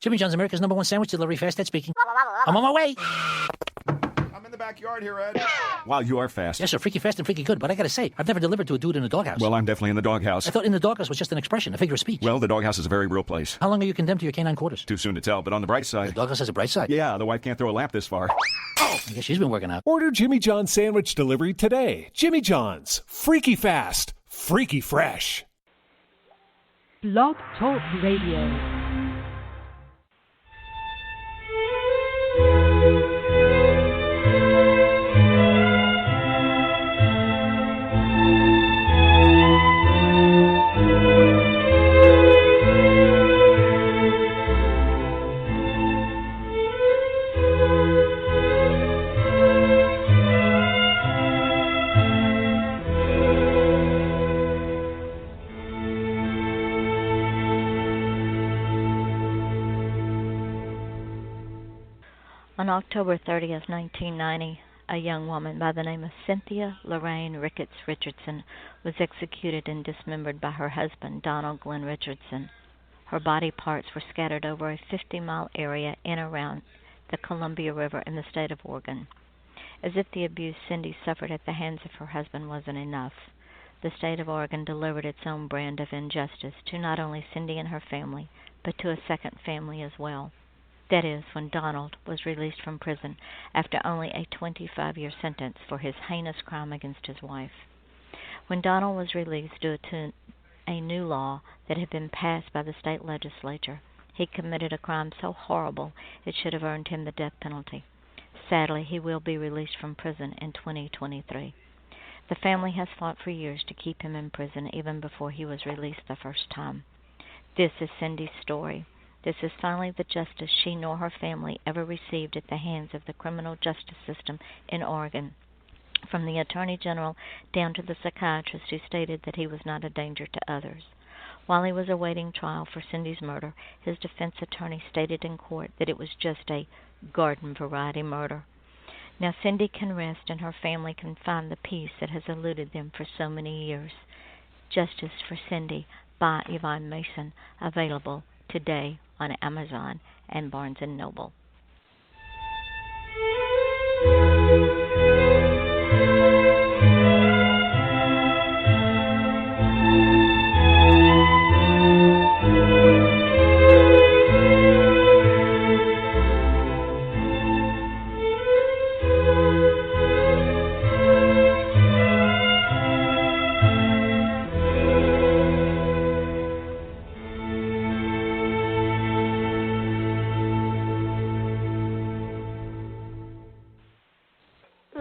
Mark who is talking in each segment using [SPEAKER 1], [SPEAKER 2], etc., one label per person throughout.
[SPEAKER 1] Jimmy John's, America's #1 sandwich delivery, fast Ed speaking. I'm on my way.
[SPEAKER 2] I'm in the backyard here, Ed. Wow, you are fast.
[SPEAKER 1] Yes, sir, freaky fast and freaky good. But I gotta say, I've never delivered to a dude in a doghouse.
[SPEAKER 2] Well, I'm definitely in the doghouse.
[SPEAKER 1] I thought in the doghouse was just an expression, a figure of speech.
[SPEAKER 2] Well, the doghouse is a very real place.
[SPEAKER 1] How long are you condemned to your canine quarters?
[SPEAKER 2] Too soon to tell, but on the bright side...
[SPEAKER 1] The doghouse has a bright side?
[SPEAKER 2] Yeah, the wife can't throw a lamp this far.
[SPEAKER 1] Oh! I guess she's been working out.
[SPEAKER 3] Order Jimmy John's sandwich delivery today. Jimmy John's. Freaky fast. Freaky fresh.
[SPEAKER 4] Blog Talk Radio.
[SPEAKER 5] On October 30th, 1990, a young woman by the name of Cynthia Lorraine Ricketts Richardson was executed and dismembered by her husband, Donald Glenn Richardson. Her body parts were scattered over a 50-mile area in and around the Columbia River in the state of Oregon. As if the abuse Cindy suffered at the hands of her husband wasn't enough, the state of Oregon delivered its own brand of injustice to not only Cindy and her family, but to a second family as well. That is, when Donald was released from prison after only a 25-year sentence for his heinous crime against his wife. When Donald was released due to a new law that had been passed by the state legislature, he committed a crime so horrible it should have earned him the death penalty. Sadly, he will be released from prison in 2023. The family has fought for years to keep him in prison even before he was released the first time. This is Cindy's story. This is finally the justice she nor her family ever received at the hands of the criminal justice system in Oregon, from the Attorney General down to the psychiatrist who stated that he was not a danger to others. While he was awaiting trial for Cindy's murder, his defense attorney stated in court that it was just a garden-variety murder. Now Cindy can rest and her family can find the peace that has eluded them for so many years. Justice for Cindy by Yvonne Mason, available today on Amazon and Barnes & Noble.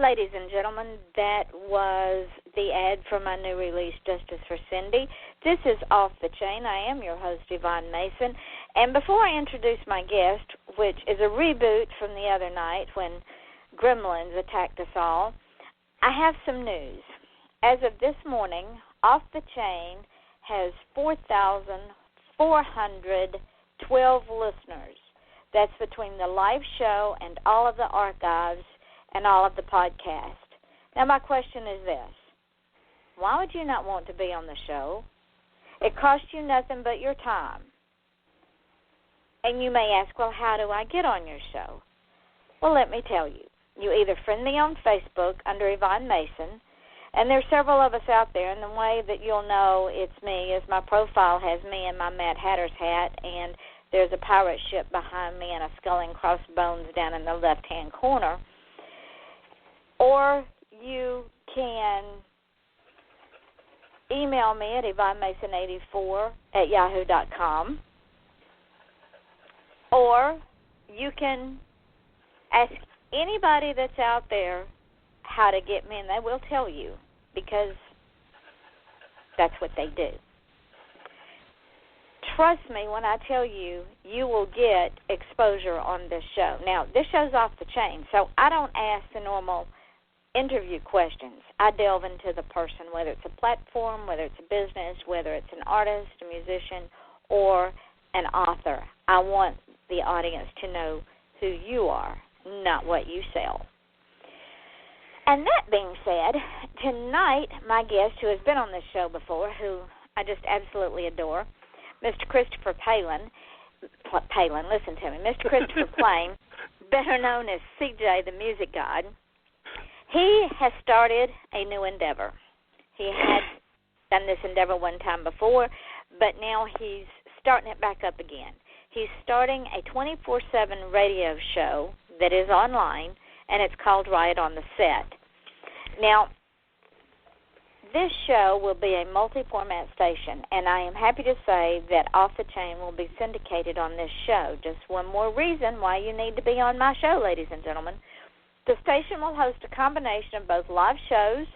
[SPEAKER 6] Ladies and gentlemen, that was the ad for my new release, Justice for Cindy. This is Off the Chain. I am your host, Yvonne Mason. And before I introduce my guest, which is a reboot from the other night when gremlins attacked us all, I have some news. As of this morning, Off the Chain has 4,412 listeners. That's between the live show and all of the archives and all of the podcast. Now, my question is this. Why would you not want to be on the show? It costs you nothing but your time. And you may ask, well, how do I get on your show? Well, let me tell you. You either friend me on Facebook under Yvonne Mason, and there's several of us out there, and the way that you'll know it's me is my profile has me in my Mad Hatter's hat, and there's a pirate ship behind me and a skull and crossbones down in the left-hand corner. Or you can email me at YvonneMason84@yahoo.com. Or you can ask anybody that's out there how to get me, and they will tell you, because that's what they do. Trust me when I tell you, you will get exposure on this show. Now, this show's Off the Chain, so I don't ask the normal interview questions. I delve into the person, whether it's a platform, whether it's a business, whether it's an artist, a musician, or an author. I want the audience to know who you are, not what you sell. And that being said, tonight my guest, who has been on this show before, who I just absolutely adore, Mr. Christopher Palin, Palin, listen to me. Mr. Christopher Plain, better known as CJ, the music god, he has started a new endeavor. He had done this endeavor one time before, but now he's starting it back up again. He's starting a 24/7 radio show that is online, and it's called Riot on the Set. Now, this show will be a multi-format station, and I am happy to say that Off the Chain will be syndicated on this show. Just one more reason why you need to be on my show, ladies and gentlemen. The station will host a combination of both live shows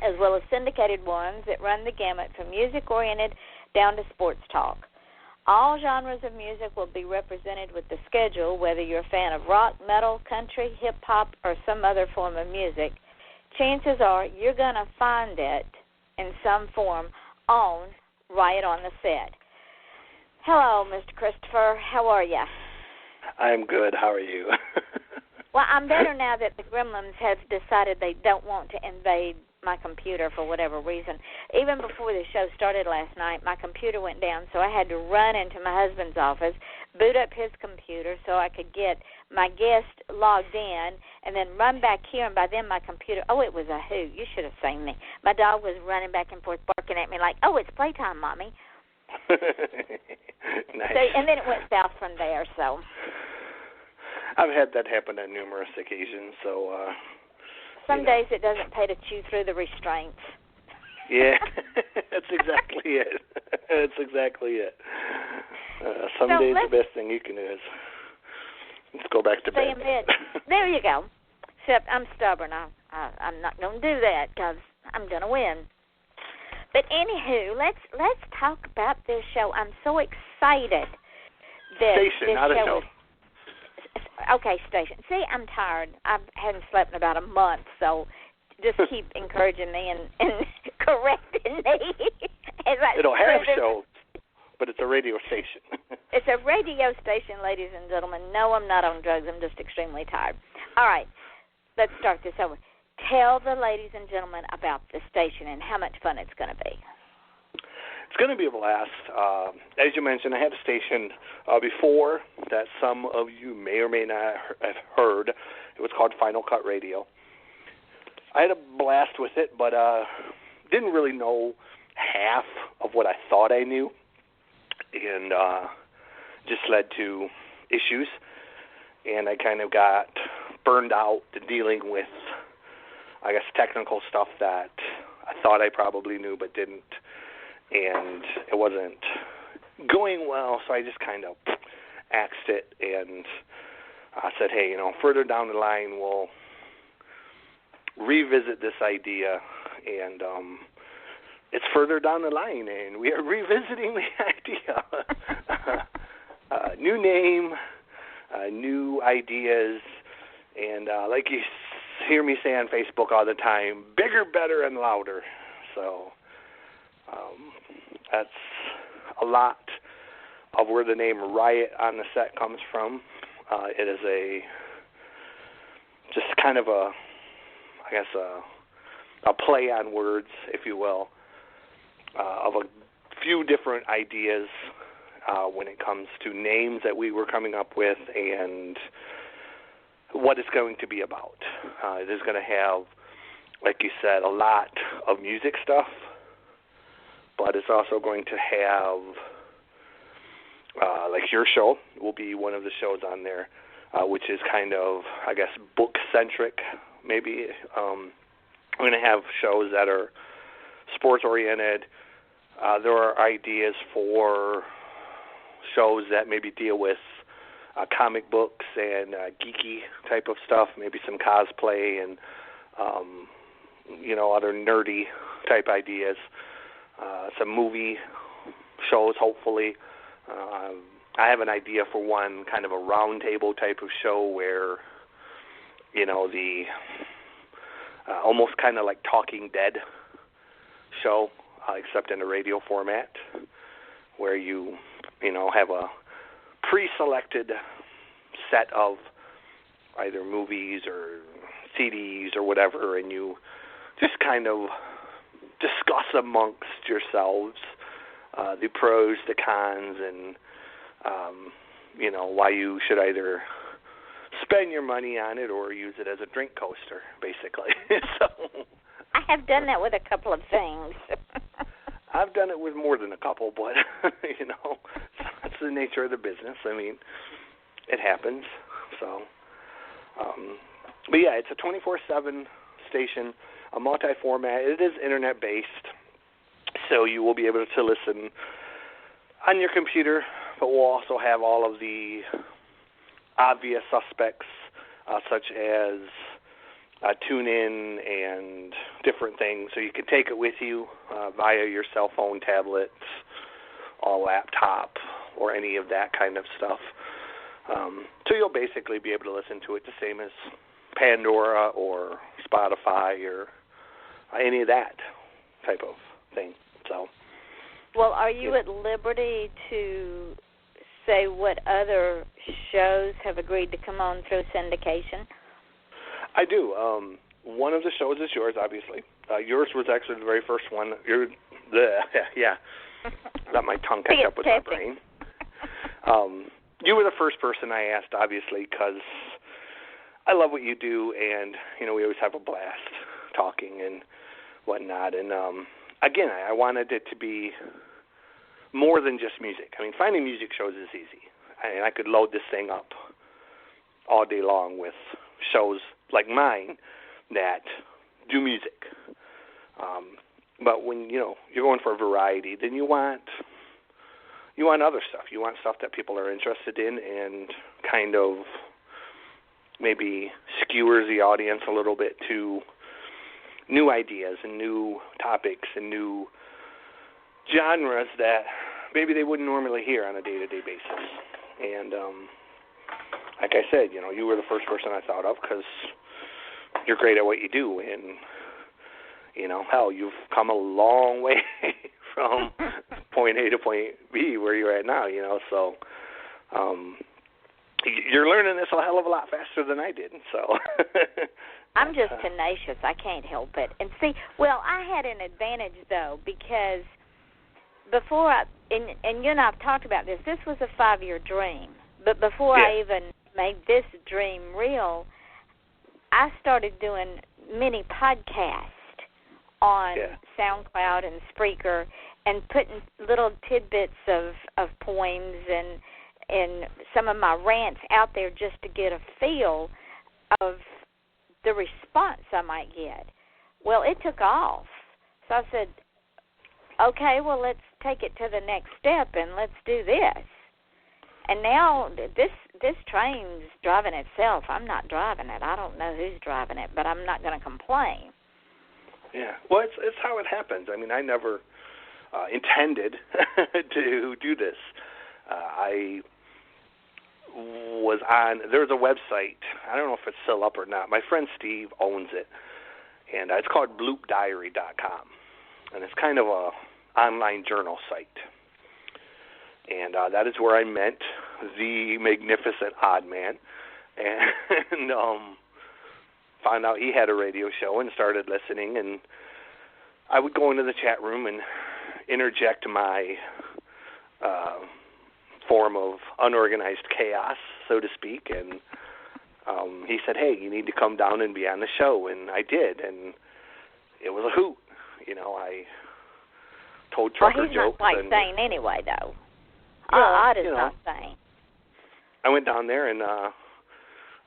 [SPEAKER 6] as well as syndicated ones that run the gamut from music-oriented down to sports talk. All genres of music will be represented with the schedule, whether you're a fan of rock, metal, country, hip-hop, or some other form of music. Chances are you're going to find it in some form on Riot on the Set. Hello, Mr. Christopher. How are you?
[SPEAKER 7] I'm good. How are you?
[SPEAKER 6] Well, I'm better now that the gremlins have decided they don't want to invade my computer for whatever reason. Even before the show started last night, my computer went down, so I had to run into my husband's office, boot up his computer so I could get my guest logged in, and then run back here, and by then my computer, it was a hoot. You should have seen me. My dog was running back and forth, barking at me like, it's playtime, Mommy.
[SPEAKER 7] Nice.
[SPEAKER 6] So, and then it went south from there, so.
[SPEAKER 7] I've had that happen on numerous occasions, so...
[SPEAKER 6] Some days it doesn't pay to chew through the restraints.
[SPEAKER 7] Yeah, that's exactly it. That's exactly it. Some days the best thing you can do is let's go back to bed.
[SPEAKER 6] Stay in bed. There you go. Except I'm stubborn. I'm not going to do that because I'm going to win. But anywho, let's talk about this show. I'm so excited that
[SPEAKER 7] Station,
[SPEAKER 6] this
[SPEAKER 7] not
[SPEAKER 6] show
[SPEAKER 7] a show.
[SPEAKER 6] Okay, station. See, I'm tired. I hadn't slept in about a month, so just keep encouraging me and correcting me.
[SPEAKER 7] It'll have shows, but it's a radio station.
[SPEAKER 6] It's a radio station, ladies and gentlemen. No, I'm not on drugs. I'm just extremely tired. All right, let's start this over. Tell the ladies and gentlemen about the station and how much fun it's going to be.
[SPEAKER 7] It's going to be a blast. As you mentioned, I had a station before that some of you may or may not have heard. It was called Final Cut Radio. I had a blast with it, but didn't really know half of what I thought I knew, and just led to issues. And I kind of got burned out dealing with, I guess, technical stuff that I thought I probably knew but didn't. And it wasn't going well, so I just kind of axed it, and I said, hey, further down the line we'll revisit this idea, and it's further down the line, and we are revisiting the idea. New name, new ideas, and like you hear me say on Facebook all the time, bigger, better, and louder. So that's a lot of where the name Riot on the Set comes from. It is just kind of a play on words, if you will, of a few different ideas when it comes to names that we were coming up with and what it's going to be about. It is going to have, like you said, a lot of music stuff, but it's also going to have, like your show will be one of the shows on there, which is kind of, I guess, book-centric, maybe. We're going to have shows that are sports-oriented. There are ideas for shows that maybe deal with comic books and geeky type of stuff, maybe some cosplay and, other nerdy type ideas. Some movie shows, hopefully. I have an idea for one, kind of a round table type of show where, the almost kind of like Talking Dead show, except in a radio format, where you have a pre-selected set of either movies or CDs or whatever, and you just kind of discuss amongst yourselves the pros, the cons, and why you should either spend your money on it or use it as a drink coaster, basically. So
[SPEAKER 6] I have done that with a couple of things.
[SPEAKER 7] I've done it with more than a couple, but, that's the nature of the business. I mean, it happens. So, but yeah, it's a 24/7 station, a multi-format. It is internet-based, so you will be able to listen on your computer, but we'll also have all of the obvious suspects, such as TuneIn and different things, so you can take it with you via your cell phone, tablet, or laptop, or any of that kind of stuff. So you'll basically be able to listen to it the same as Pandora or Spotify or any of that type of thing. So,
[SPEAKER 6] well, are you at liberty to say what other shows have agreed to come on through syndication?
[SPEAKER 7] I do. One of the shows is yours, obviously. Yours was actually the very first one. Yeah. Let my tongue catch up with my brain. You were the first person I asked, obviously, because I love what you do, and, we always have a blast talking and whatnot. And, again, I wanted it to be more than just music. I mean, finding music shows is easy. I could load this thing up all day long with shows like mine that do music. But when, you're going for a variety, then you want other stuff. You want stuff that people are interested in and kind of maybe skewers the audience a little bit to new ideas and new topics and new genres that maybe they wouldn't normally hear on a day-to-day basis. And like I said, you were the first person I thought of because you're great at what you do. And, hell, you've come a long way from point A to point B where you're at now, So you're learning this a hell of a lot faster than I did. So
[SPEAKER 6] I'm just tenacious. I can't help it. And see, I had an advantage, though, because before and you and I have talked about this, this was a 5-year dream. But before I even made this dream real, I started doing mini podcasts on SoundCloud and Spreaker and putting little tidbits of poems and some of my rants out there just to get a feel of the response I might get. Well, it took off. So I said, okay, well, let's take it to the next step and let's do this. And now this train's driving itself. I'm not driving it. I don't know who's driving it, but I'm not going to complain.
[SPEAKER 7] Yeah. Well, it's how it happens. I mean, I never intended to do this. I was on, there's a website. I don't know if it's still up or not. My friend Steve owns it, and it's called bloopdiary.com, and it's kind of a online journal site. And that is where I met the magnificent Odd Man, and found out he had a radio show and started listening. And I would go into the chat room and interject my form of unorganized chaos, so to speak. And he said, hey, you need to come down and be on the show. And I did, and it was a hoot. I told trucker jokes.
[SPEAKER 6] Well, he's not quite sane anyway, though.
[SPEAKER 7] Yeah,
[SPEAKER 6] Odd is not sane.
[SPEAKER 7] I went down there and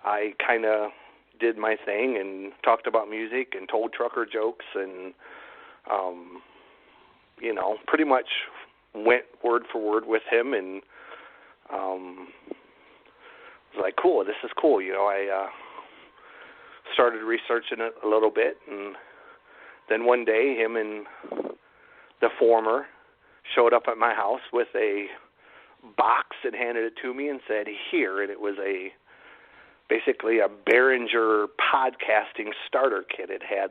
[SPEAKER 7] I kind of did my thing and talked about music and told trucker jokes and, pretty much went word for word with him and was like, cool, this is cool. I started researching it a little bit, and then one day him and the former showed up at my house with a box and handed it to me and said, here, and it was basically a Behringer podcasting starter kit. It had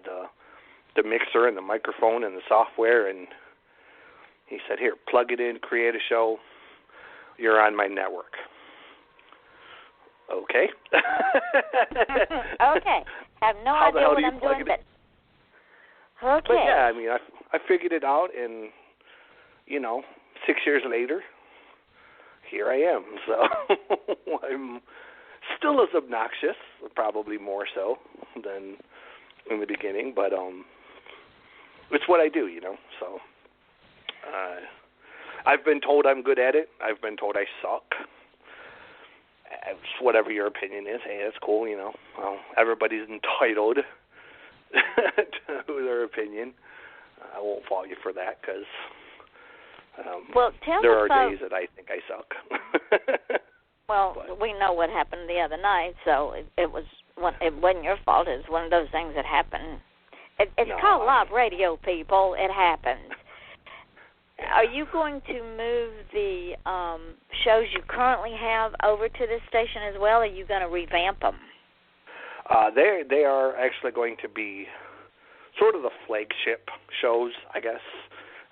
[SPEAKER 7] the mixer and the microphone and the software, and he said, here, plug it in, create a show, you're on my network. Okay.
[SPEAKER 6] Okay. Have no idea what I'm doing, but okay.
[SPEAKER 7] But yeah, I mean, I figured it out, and 6 years later, here I am. So I'm still as obnoxious, probably more so than in the beginning, but it's what I do, So I've been told I'm good at it. I've been told I suck. It's whatever your opinion is. Hey, that's cool, Well, everybody's entitled to their opinion. I won't fault you for that because there are days that I think I suck.
[SPEAKER 6] Well, we know what happened the other night, so it wasn't your fault. It was one of those things that happened. It's called live radio, people. It happens. Are you going to move the shows you currently have over to this station as well, or are you going to revamp them?
[SPEAKER 7] They are actually going to be sort of the flagship shows, I guess.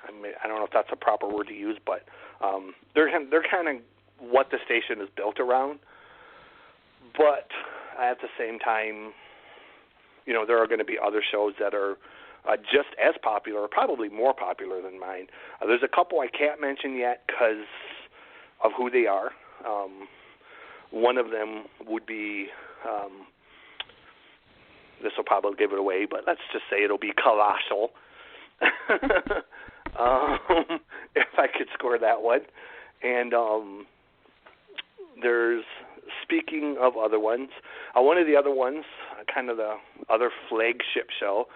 [SPEAKER 7] I don't know if that's a proper word to use, but they're kind of what the station is built around. But at the same time, there are going to be other shows that are just as popular, or probably more popular than mine. There's a couple I can't mention yet because of who they are. One of them would be, this will probably give it away, but let's just say it'll be colossal. If I could score that one. And there's, speaking of other ones, one of the other ones, kind of the other flagship show,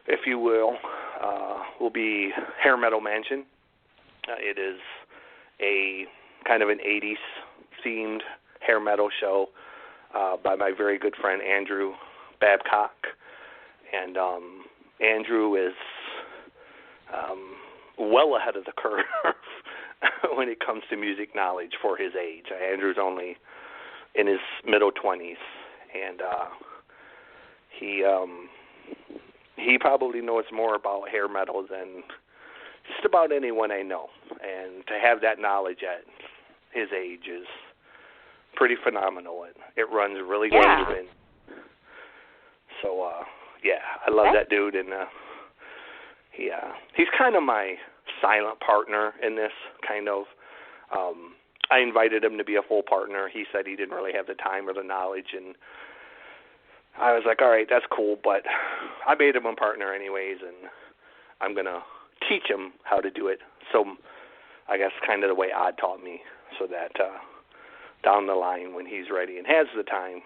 [SPEAKER 7] if you will be Hair Metal Mansion. It is a kind of an 80s themed hair metal show by my very good friend Andrew Babcock. And Andrew is well ahead of the curve when it comes to music knowledge for his age. Andrew's only in his middle 20s, and he probably knows more about hair metal than just about anyone I know. And to have that knowledge at his age is pretty phenomenal. It runs really deep. And so, I love that dude, and he's kind of my silent partner in this, kind of. I invited him to be a full partner. He said he didn't really have the time or the knowledge, and I was like, all right, that's cool, but I made him a partner anyways, and I'm going to teach him how to do it. So I guess kind of the way Odd taught me, so that down the line when he's ready and has the time,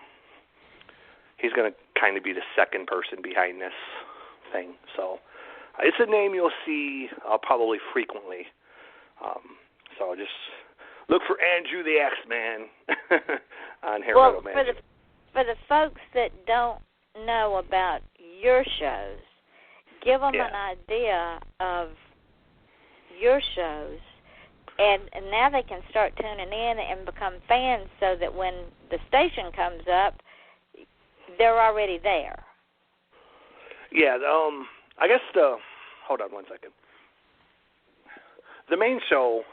[SPEAKER 7] he's going to kind of be the second person behind this thing. So it's a name you'll see probably frequently. So just look for Andrew the X-Man on Hair Metal Mansion.
[SPEAKER 6] For the folks that don't know about your shows, give them an idea of your shows, and now they can start tuning in and become fans so that when the station comes up, they're already there.
[SPEAKER 7] Yeah, I guess hold on one second. The main show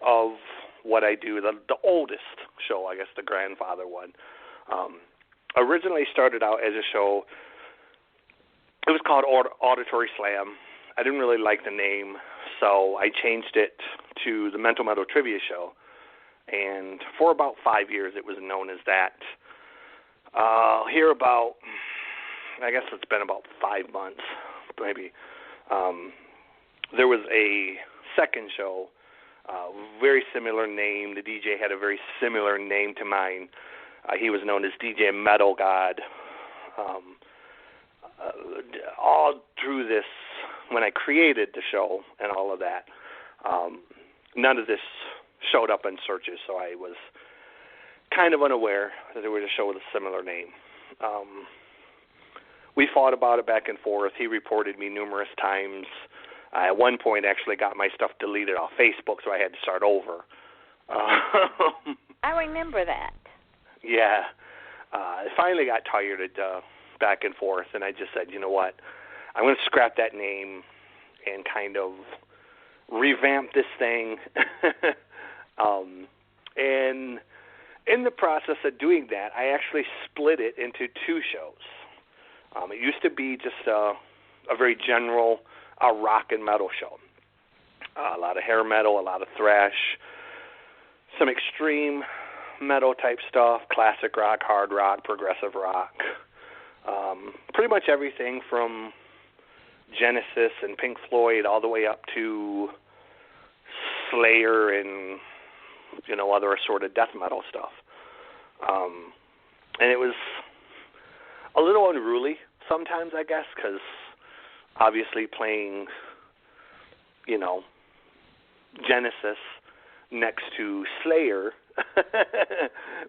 [SPEAKER 7] of what I do, the oldest show, I guess the grandfather one, originally started out as a show. It was called Auditory Slam. I didn't really like the name, so I changed it to the Mental Metal Trivia Show. And for about 5 years, it was known as that. Here about, I guess it's been about 5 months, maybe. There was a second show, very similar name. The DJ had a very similar name to mine. He was known as DJ Metal God. All through this, when I created the show and all of that, none of this showed up in searches, so I was kind of unaware that there was a show with a similar name. We fought about it back and forth. He reported me numerous times. I, at one point, actually got my stuff deleted off Facebook, so I had to start over.
[SPEAKER 6] I remember that.
[SPEAKER 7] Yeah. I finally got tired of back and forth, and I just said, you know what, I'm going to scrap that name and kind of revamp this thing. And in the process of doing that, I actually split it into two shows. It used to be just a very general rock and metal show. A lot of hair metal, a lot of thrash, some extreme metal type stuff, classic rock, hard rock, progressive rock. Pretty much everything from Genesis and Pink Floyd all the way up to Slayer and, other sort of death metal stuff. And it was a little unruly sometimes, I guess, because obviously playing, Genesis next to Slayer,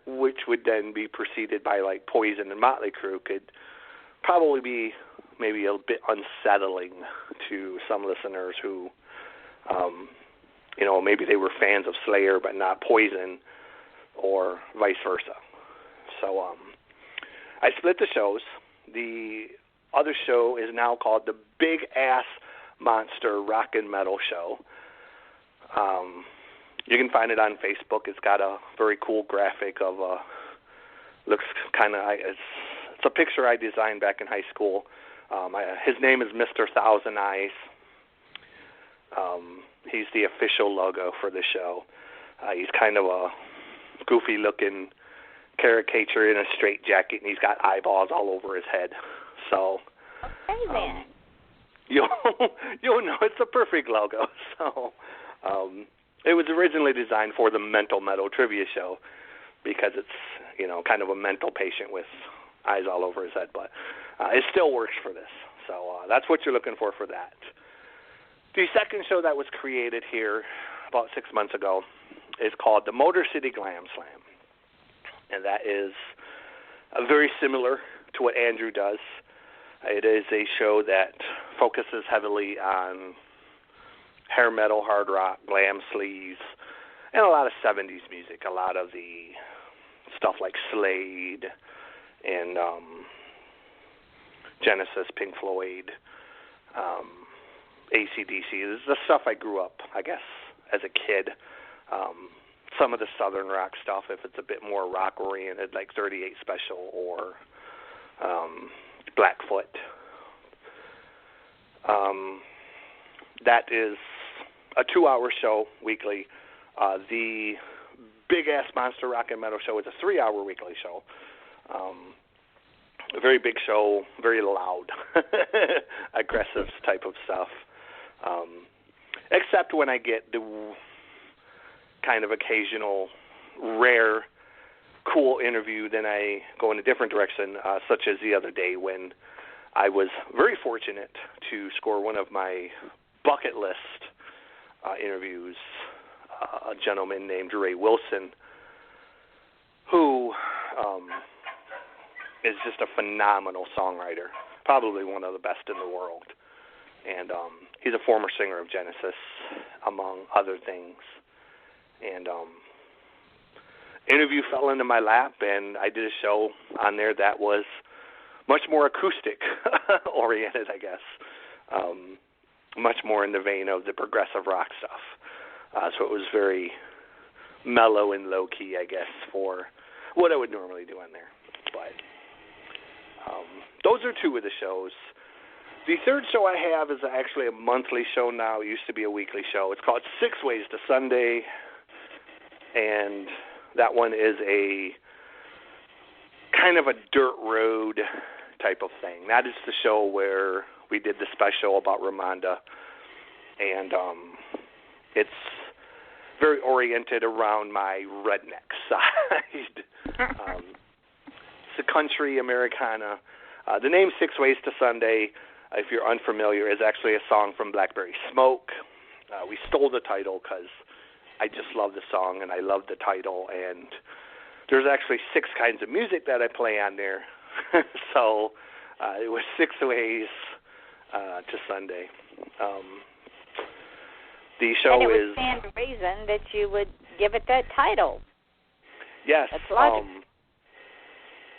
[SPEAKER 7] which would then be preceded by like Poison and Motley Crue, could probably be maybe a bit unsettling to some listeners who, maybe they were fans of Slayer but not Poison, or vice versa. So I split the shows. The other show is now called the Big Ass Monster Rock and Metal Show. You can find it on Facebook. It's got a very cool graphic of looks kind of, it's a picture I designed back in high school. His name is Mr. Thousand Eyes. He's the official logo for the show. He's kind of a goofy-looking caricature in a straitjacket, and he's got eyeballs all over his head. So,
[SPEAKER 6] okay then.
[SPEAKER 7] You'll know it's a perfect logo. So, it was originally designed for the Mental Metal Trivia Show because it's, kind of a mental patient with eyes all over his head. But it still works for this. So that's what you're looking for that. The second show that was created here about 6 months ago is called the Motor City Glam Slam. And that is very similar to what Andrew does. It is a show that focuses heavily on hair metal, hard rock, glam sleaze, and a lot of 70s music. A lot of the stuff like Slade and Genesis, Pink Floyd, AC/DC. This is the stuff I grew up, I guess, as a kid. Some of the southern rock stuff, if it's a bit more rock-oriented, like 38 Special or Blackfoot. That is a 2-hour show weekly. The Big Ass Monster Rock and Metal Show is a 3-hour weekly show. A very big show, very loud, aggressive type of stuff. Except when I get the kind of occasional, rare, cool interview, then I go in a different direction, such as the other day when I was very fortunate to score one of my bucket list interviews, a gentleman named Ray Wilson, who is just a phenomenal songwriter, probably one of the best in the world. And he's a former singer of Genesis, among other things. And interview fell into my lap, and I did a show on there that was much more acoustic oriented, I guess. Much more in the vein of the progressive rock stuff. So it was very mellow and low-key, I guess, for what I would normally do on there. But those are two of the shows. The third show I have is actually a monthly show now. It used to be a weekly show. It's called 6 Ways to Sunday, and that one is a kind of a dirt road type of thing. That is the show where we did the special about Ramonda, and it's very oriented around my redneck side. It's a country Americana. The name 6 Ways to Sunday, if you're unfamiliar, is actually a song from Blackberry Smoke. We stole the title because I just love the song and I love the title, and there's actually 6 kinds of music that I play on there. So it was 6 Ways to Sunday. The show
[SPEAKER 6] and it
[SPEAKER 7] is...
[SPEAKER 6] would stand to reason that you would give it that title.
[SPEAKER 7] Yes.
[SPEAKER 6] That's logic.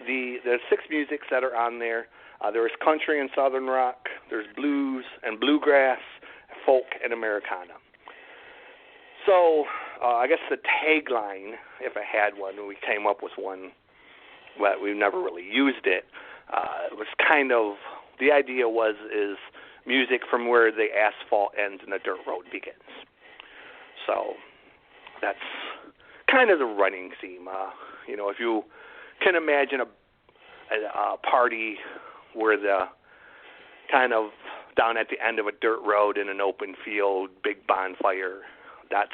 [SPEAKER 7] There's 6 musics that are on there. There's country and southern rock. There's blues and bluegrass, folk and Americana. So I guess the tagline, if I had one, we came up with one, but we've never really used it. It was kind of, the idea is music from where the asphalt ends and the dirt road begins. So that's kind of the running theme. If you can imagine a party where the kind of down at the end of a dirt road in an open field, big bonfire, that's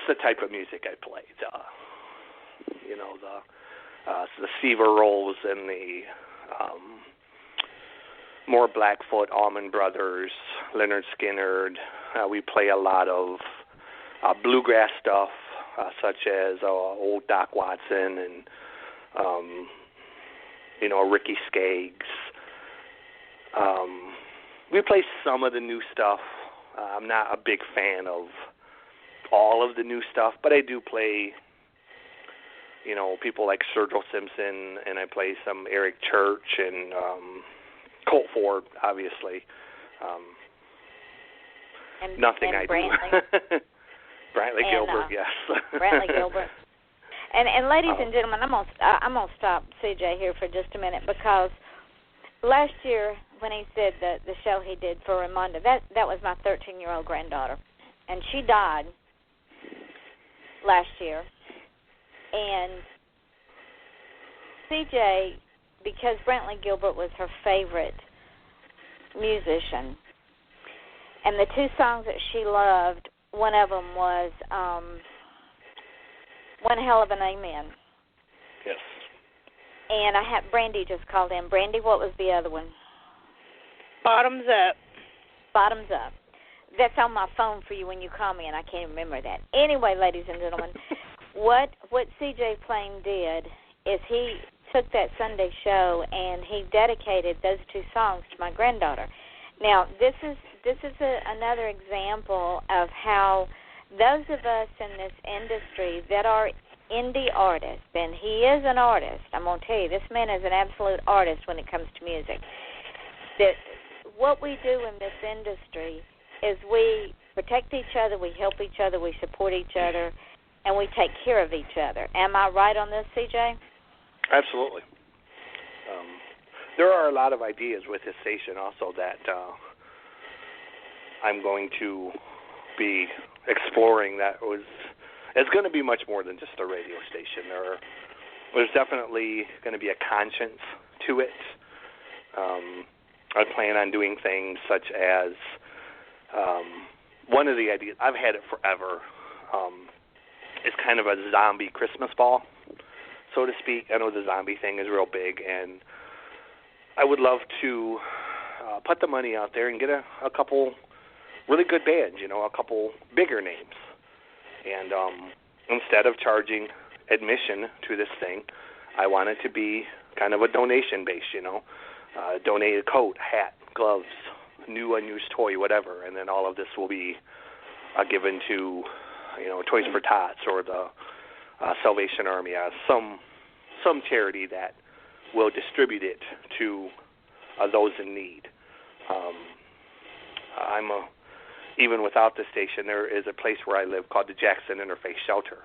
[SPEAKER 7] the type of music I play. The Seaver Rolls and the more Blackfoot, Allman Brothers, Leonard Skinner. We play a lot of bluegrass stuff, such as old Doc Watson and Ricky Skaggs. We play some of the new stuff. I'm not a big fan of all of the new stuff, but I do play, people like Sergio Simpson, and I play some Eric Church and Colt Ford, obviously. Nothing I
[SPEAKER 6] Brantley.
[SPEAKER 7] do. Brantley Gilbert, yes.
[SPEAKER 6] Brantley Gilbert. And ladies and gentlemen, I'm gonna stop CJ here for just a minute, because last year when he said the show he did for Ramonda, that was my 13-year-old granddaughter, and she died last year. And CJ, because Brantley Gilbert was her favorite musician, and the two songs that she loved, one of them was One Hell of an Amen.
[SPEAKER 7] Yes.
[SPEAKER 6] And I had Brandy just called in. Brandy, what was the other one?
[SPEAKER 8] Bottoms Up.
[SPEAKER 6] Bottoms Up. That's on my phone for you when you call me, and I can't remember that. Anyway, ladies and gentlemen, what C.J. PLAINand did is he took that Sunday show and he dedicated those two songs to my granddaughter. Now, this is another example of how those of us in this industry that are indie artists, and he is an artist, I'm going to tell you, this man is an absolute artist when it comes to music, that what we do in this industry is we protect each other, we help each other, we support each other, and we take care of each other. Am I right on this, CJ?
[SPEAKER 7] Absolutely. There are a lot of ideas with this station also that I'm going to be exploring it's going to be much more than just a radio station. There's definitely going to be a conscience to it. I plan on doing things such as one of the ideas, I've had it forever, is kind of a zombie Christmas ball, so to speak. I know the zombie thing is real big, and I would love to put the money out there and get a couple really good bands, a couple bigger names. And instead of charging admission to this thing, I want it to be kind of a donation base, donate a coat, hat, gloves, new unused toy, whatever, and then all of this will be given to, Toys for Tots or the Salvation Army, some charity that will distribute it to those in need. Even without the station, there is a place where I live called the Jackson Interfaith Shelter.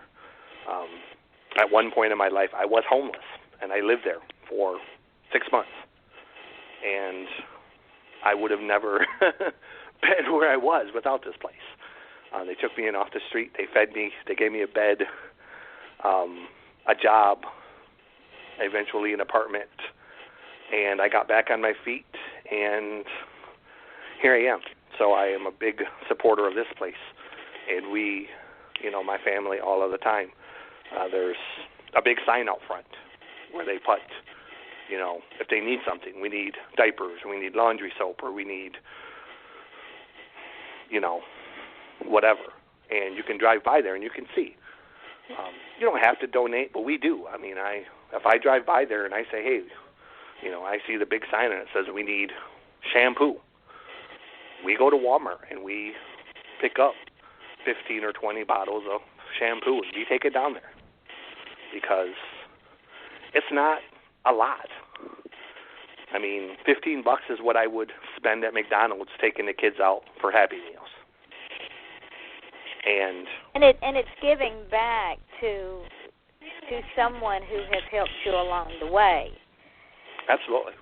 [SPEAKER 7] At one point in my life, I was homeless, and I lived there for 6 months. And I would have never been where I was without this place. They took me in off the street. They fed me. They gave me a bed, a job, eventually an apartment. And I got back on my feet, and here I am. So I am a big supporter of this place. And we, my family, all of the time, there's a big sign out front where they put, if they need something, we need diapers, we need laundry soap, or we need, whatever. And you can drive by there and you can see. You don't have to donate, but we do. I mean, if I drive by there and I say, hey, I see the big sign and it says we need shampoo, we go to Walmart and we pick up 15 or 20 bottles of shampoo and we take it down there because it's not a lot. I mean, $15 is what I would spend at McDonald's taking the kids out for Happy Meals. And
[SPEAKER 6] it's giving back to someone who has helped you along the way.
[SPEAKER 7] Absolutely.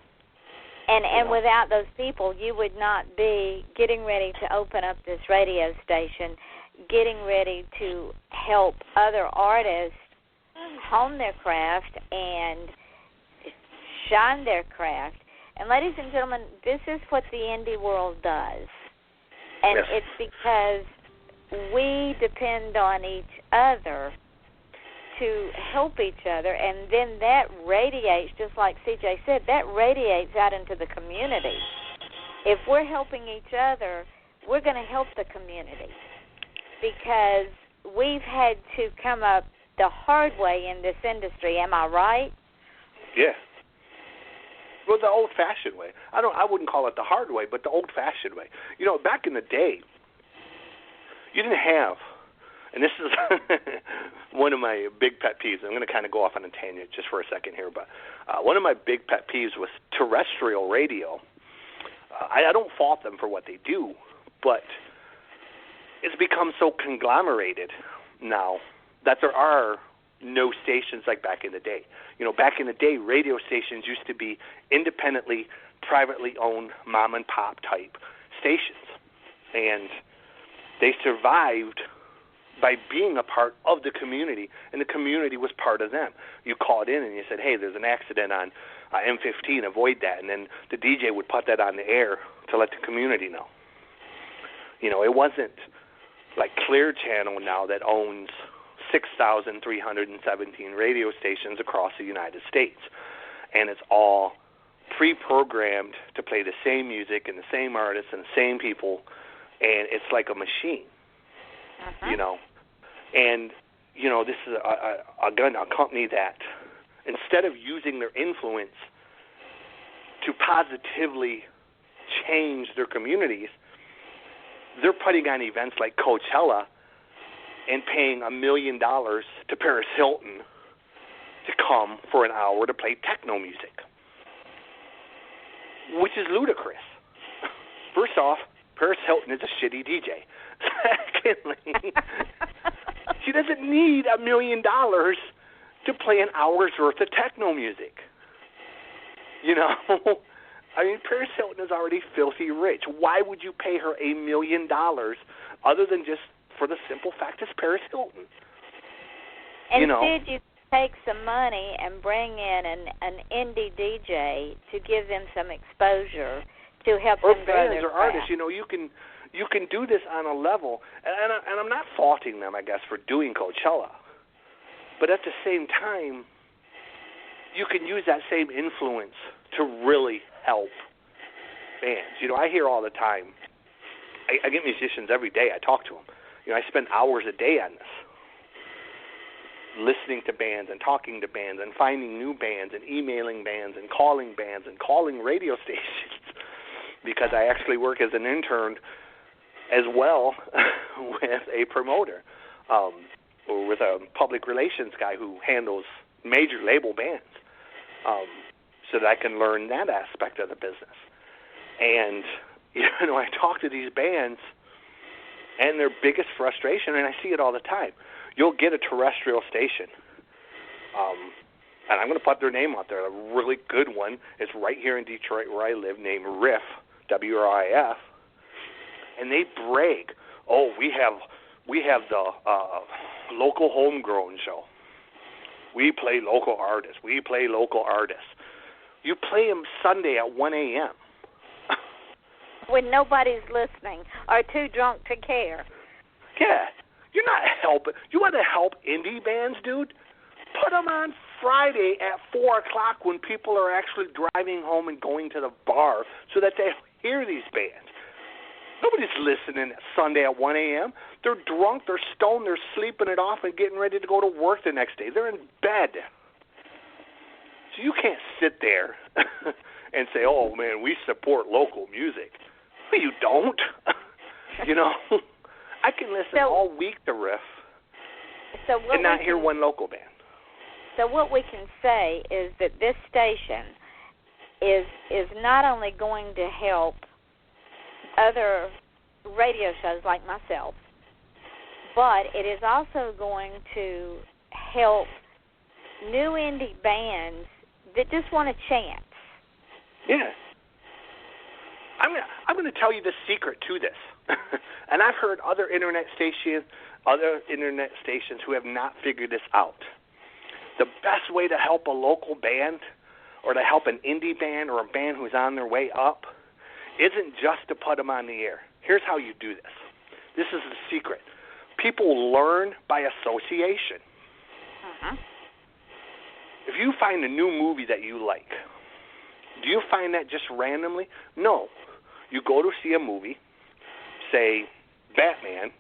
[SPEAKER 6] And without those people, you would not be getting ready to open up this radio station getting ready to help other artists hone their craft and shine their craft. And ladies and gentlemen, this is what the indie world does. And
[SPEAKER 7] yes.
[SPEAKER 6] it's because we depend on each other to help each other, and then that radiates, just like CJ said, that radiates out into the community. If we're helping each other, we're going to help the community, because we've had to come up the hard way in this industry. Am I right?
[SPEAKER 7] Yeah. Well, the old-fashioned way. I wouldn't call it the hard way, but the old-fashioned way. You know, back in the day, you didn't have, and this is one of my big pet peeves. I'm going to kind of go off on a tangent just for a second here, but one of my big pet peeves was terrestrial radio. I don't fault them for what they do, but it's become so conglomerated now that there are no stations like back in the day. You know, back in the day, radio stations used to be independently, privately owned, mom-and-pop type stations, and they survived by being a part of the community, and the community was part of them. You called in and you said, hey, there's an accident on M15, avoid that, and then the DJ would put that on the air to let the community know. You know, it wasn't like Clear Channel now that owns 6,317 radio stations across the United States, and it's all pre-programmed to play the same music and the same artists and the same people, and it's like a machine, you know. And, you know, this is a company that, instead of using their influence to positively change their communities, they're putting on events like Coachella and paying $1 million to Paris Hilton to come for an hour to play techno music, which is ludicrous. First off, Paris Hilton is a shitty DJ. Secondly, she doesn't need $1 million to play an hour's worth of techno music. You know, I mean, Paris Hilton is already filthy rich. Why would you pay her $1 million other than just for the simple fact it's Paris Hilton?
[SPEAKER 6] Instead, you take some money and bring in an indie DJ to give them some exposure to help them grow their craft. Or
[SPEAKER 7] artists. You know, you can do this on a level, and I'm not faulting them, I guess, for doing Coachella, but at the same time, you can use that same influence to really help bands. You know, I hear all the time, I get musicians every day, I talk to them. You know, I spend hours a day on this, listening to bands and talking to bands and finding new bands and emailing bands and calling radio stations, because I actually work as an intern as well with a promoter, or with a public relations guy who handles major label bands, so that I can learn that aspect of the business. And, you know, I talk to these bands, and their biggest frustration, and I see it all the time, you'll get a terrestrial station, and I'm going to put their name out there, a really good one. It's right here in Detroit where I live, named RIF, WRIF, and they brag, oh, we have the local homegrown show. We play local artists. You play them Sunday at 1 a.m.
[SPEAKER 6] when nobody's listening or too drunk to care.
[SPEAKER 7] Yeah. You're not helping. You want to help indie bands, dude? Put them on Friday at 4 o'clock when people are actually driving home and going to the bar so that they hear these bands. Nobody's listening Sunday at 1 a.m. They're drunk, they're stoned, they're sleeping it off and getting ready to go to work the next day. They're in bed. So you can't sit there and say, oh, man, we support local music. Well, you don't. You know, I can listen all week to Riff and not hear one local band.
[SPEAKER 6] So what we can say is that this station is not only going to help other radio shows like myself, but it is also going to help new indie bands that just want a chance.
[SPEAKER 7] Yeah. I'm going to tell you the secret to this. And I've heard other internet stations who have not figured this out. The best way to help a local band or to help an indie band or a band who's on their way up isn't just to put them on the air. Here's how you do this. This is the secret. People learn by association.
[SPEAKER 6] Uh-huh.
[SPEAKER 7] If you find a new movie that you like, do you find that just randomly? No. You go to see a movie, say Batman,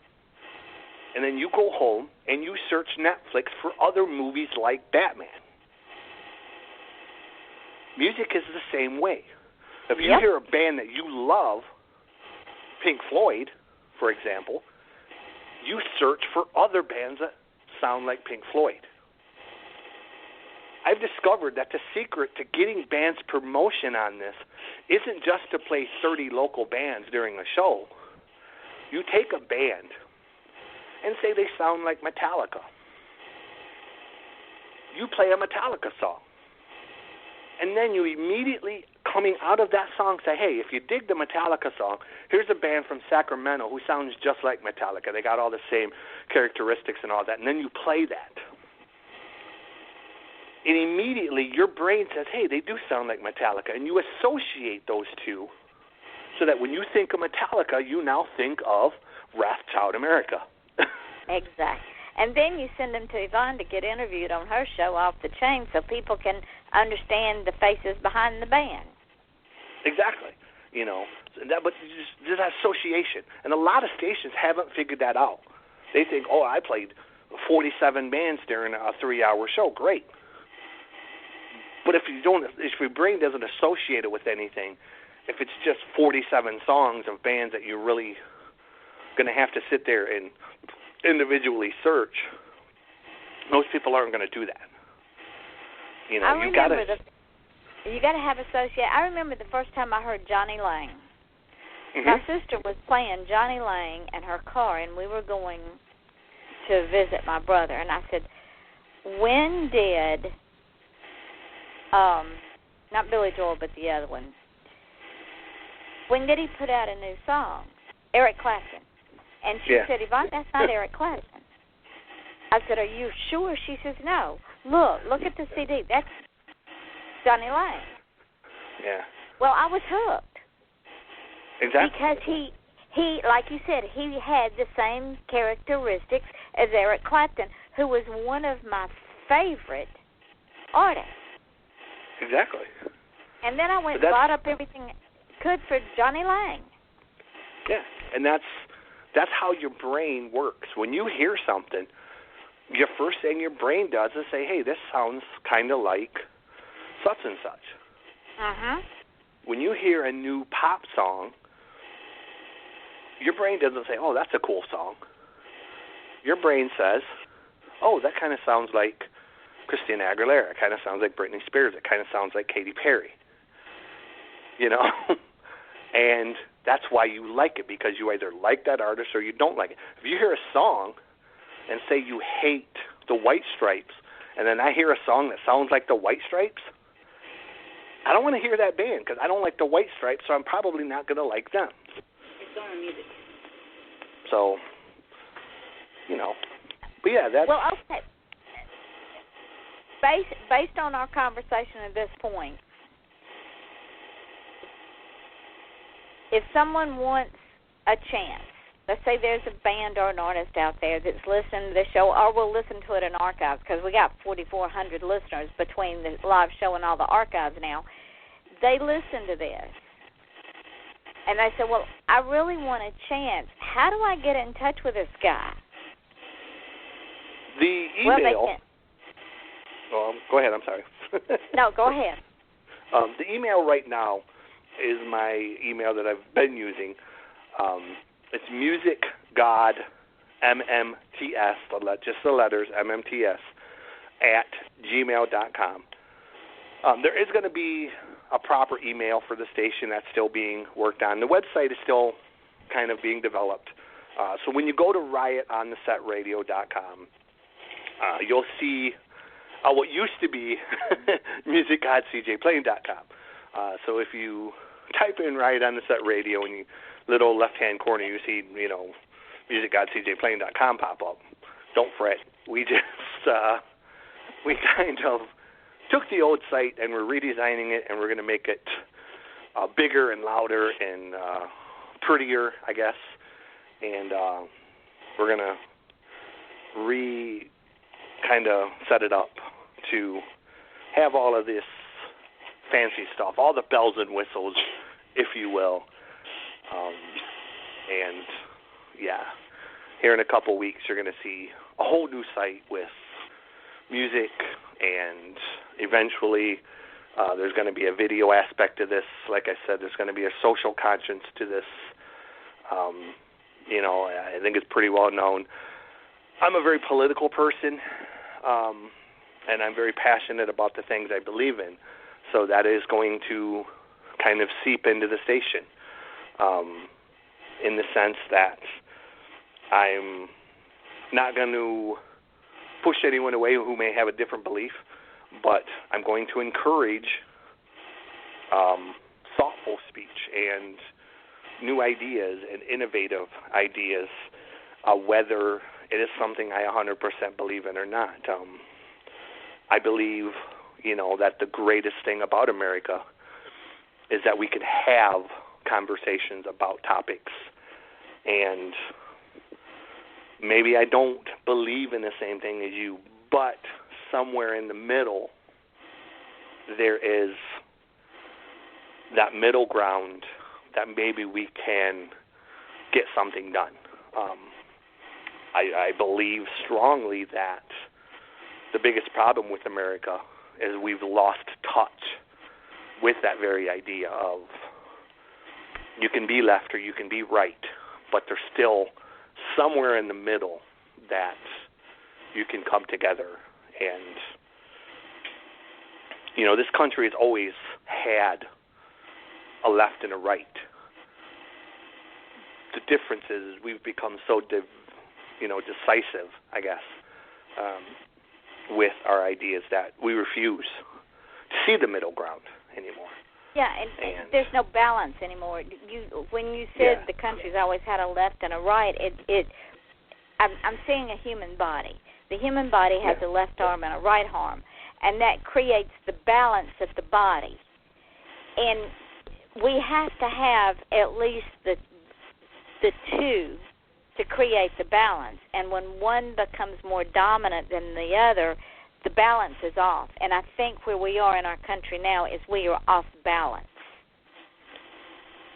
[SPEAKER 7] and then you go home and you search Netflix for other movies like Batman. Music is the same way. If you hear a band that you love, Pink Floyd, for example, you search for other bands that sound like Pink Floyd. I've discovered that the secret to getting bands promotion on this isn't just to play 30 local bands during a show. You take a band and say they sound like Metallica. You play a Metallica song. And then you immediately, coming out of that song, say, hey, if you dig the Metallica song, here's a band from Sacramento who sounds just like Metallica. They got all the same characteristics and all that. And then you play that. And immediately your brain says, hey, they do sound like Metallica. And you associate those two so that when you think of Metallica, you now think of Wrathchild America.
[SPEAKER 6] Exactly. And then you send them to Yvonne to get interviewed on her show Off the Chain so people can understand the faces behind the band.
[SPEAKER 7] Exactly. But just that association. And a lot of stations haven't figured that out. They think, oh, I played 47 bands during a 3-hour show. Great. But if your brain doesn't associate it with anything, if it's just 47 songs of bands that you're really going to have to sit there and individually search, most people aren't going to do that. You got to have
[SPEAKER 6] associate. I remember the first time I heard Johnny Lang.
[SPEAKER 7] Mm-hmm.
[SPEAKER 6] My sister was playing Johnny Lang in her car, and we were going to visit my brother. And I said, when did, not Billy Joel, but the other one, when did he put out a new song? Eric Clapton. And she said, Yvonne, that's not Eric Clapton. I said, are you sure? She says, no. Look at the CD. That's Johnny Lang.
[SPEAKER 7] Yeah.
[SPEAKER 6] Well, I was hooked.
[SPEAKER 7] Exactly.
[SPEAKER 6] Because he, like you said, he had the same characteristics as Eric Clapton, who was one of my favorite artists.
[SPEAKER 7] Exactly.
[SPEAKER 6] And then I went and bought up everything I could for Johnny Lang.
[SPEAKER 7] Yeah, and that's how your brain works. When you hear something, your first thing your brain does is say, hey, this sounds kind of like such and such.
[SPEAKER 6] Uh-huh.
[SPEAKER 7] When you hear a new pop song, your brain doesn't say, oh, that's a cool song. Your brain says, oh, that kind of sounds like Christina Aguilera. It kind of sounds like Britney Spears. It kind of sounds like Katy Perry. And that's why you like it, because you either like that artist or you don't like it. If you hear a song and say you hate the White Stripes, and then I hear a song that sounds like the White Stripes, I don't want to hear that band because I don't like the White Stripes, so I'm probably not going to like them.
[SPEAKER 6] It's on music.
[SPEAKER 7] So, but yeah, that's...
[SPEAKER 6] Well, okay. Based on our conversation at this point, if someone wants a chance, let's say there's a band or an artist out there that's listening to the show or will listen to it in archives, because we got 4,400 listeners between the live show and all the archives now, they listen to this. And they say, well, I really want a chance. How do I get in touch with this guy?
[SPEAKER 7] The email...
[SPEAKER 6] Well, they can.
[SPEAKER 7] Go ahead, I'm sorry.
[SPEAKER 6] No, go ahead.
[SPEAKER 7] The email right now is my email that I've been using. It's musicgodmmts, just the letters, mmts, @gmail.com. There is going to be a proper email for the station that's still being worked on. The website is still kind of being developed. So when you go to riotonthesetradio.com, you'll see what used to be music.cjplain.com. So if you type in Riot on the Set Radio and you little left-hand corner, you see, musicgodcjplain.com pop up. Don't fret. We just, we kind of took the old site and we're redesigning it, and we're going to make it bigger and louder and prettier, I guess. And we're going to kind of set it up to have all of this fancy stuff, all the bells and whistles, if you will. And, yeah, here in a couple weeks you're going to see a whole new site with music, and eventually there's going to be a video aspect to this. Like I said, there's going to be a social conscience to this. I think it's pretty well known. I'm a very political person, and I'm very passionate about the things I believe in. So that is going to kind of seep into the station, in the sense that I'm not going to push anyone away who may have a different belief, but I'm going to encourage thoughtful speech and new ideas and innovative ideas, whether it is something I 100% believe in or not. I believe, that the greatest thing about America is that we can have conversations about topics, and maybe I don't believe in the same thing as you, but somewhere in the middle there is that middle ground that maybe we can get something done. I believe strongly that the biggest problem with America is we've lost touch with that very idea of you can be left or you can be right, but there's still somewhere in the middle that you can come together. And, this country has always had a left and a right. The difference is we've become so decisive, I guess, with our ideas that we refuse to see the middle ground anymore.
[SPEAKER 6] Yeah, and there's no balance anymore. When you said the country's always had a left and a right, I'm seeing a human body. The human body has a left arm and a right arm, and that creates the balance of the body. And we have to have at least the two to create the balance. And when one becomes more dominant than the other, the balance is off. And I think where we are in our country now is we are off balance.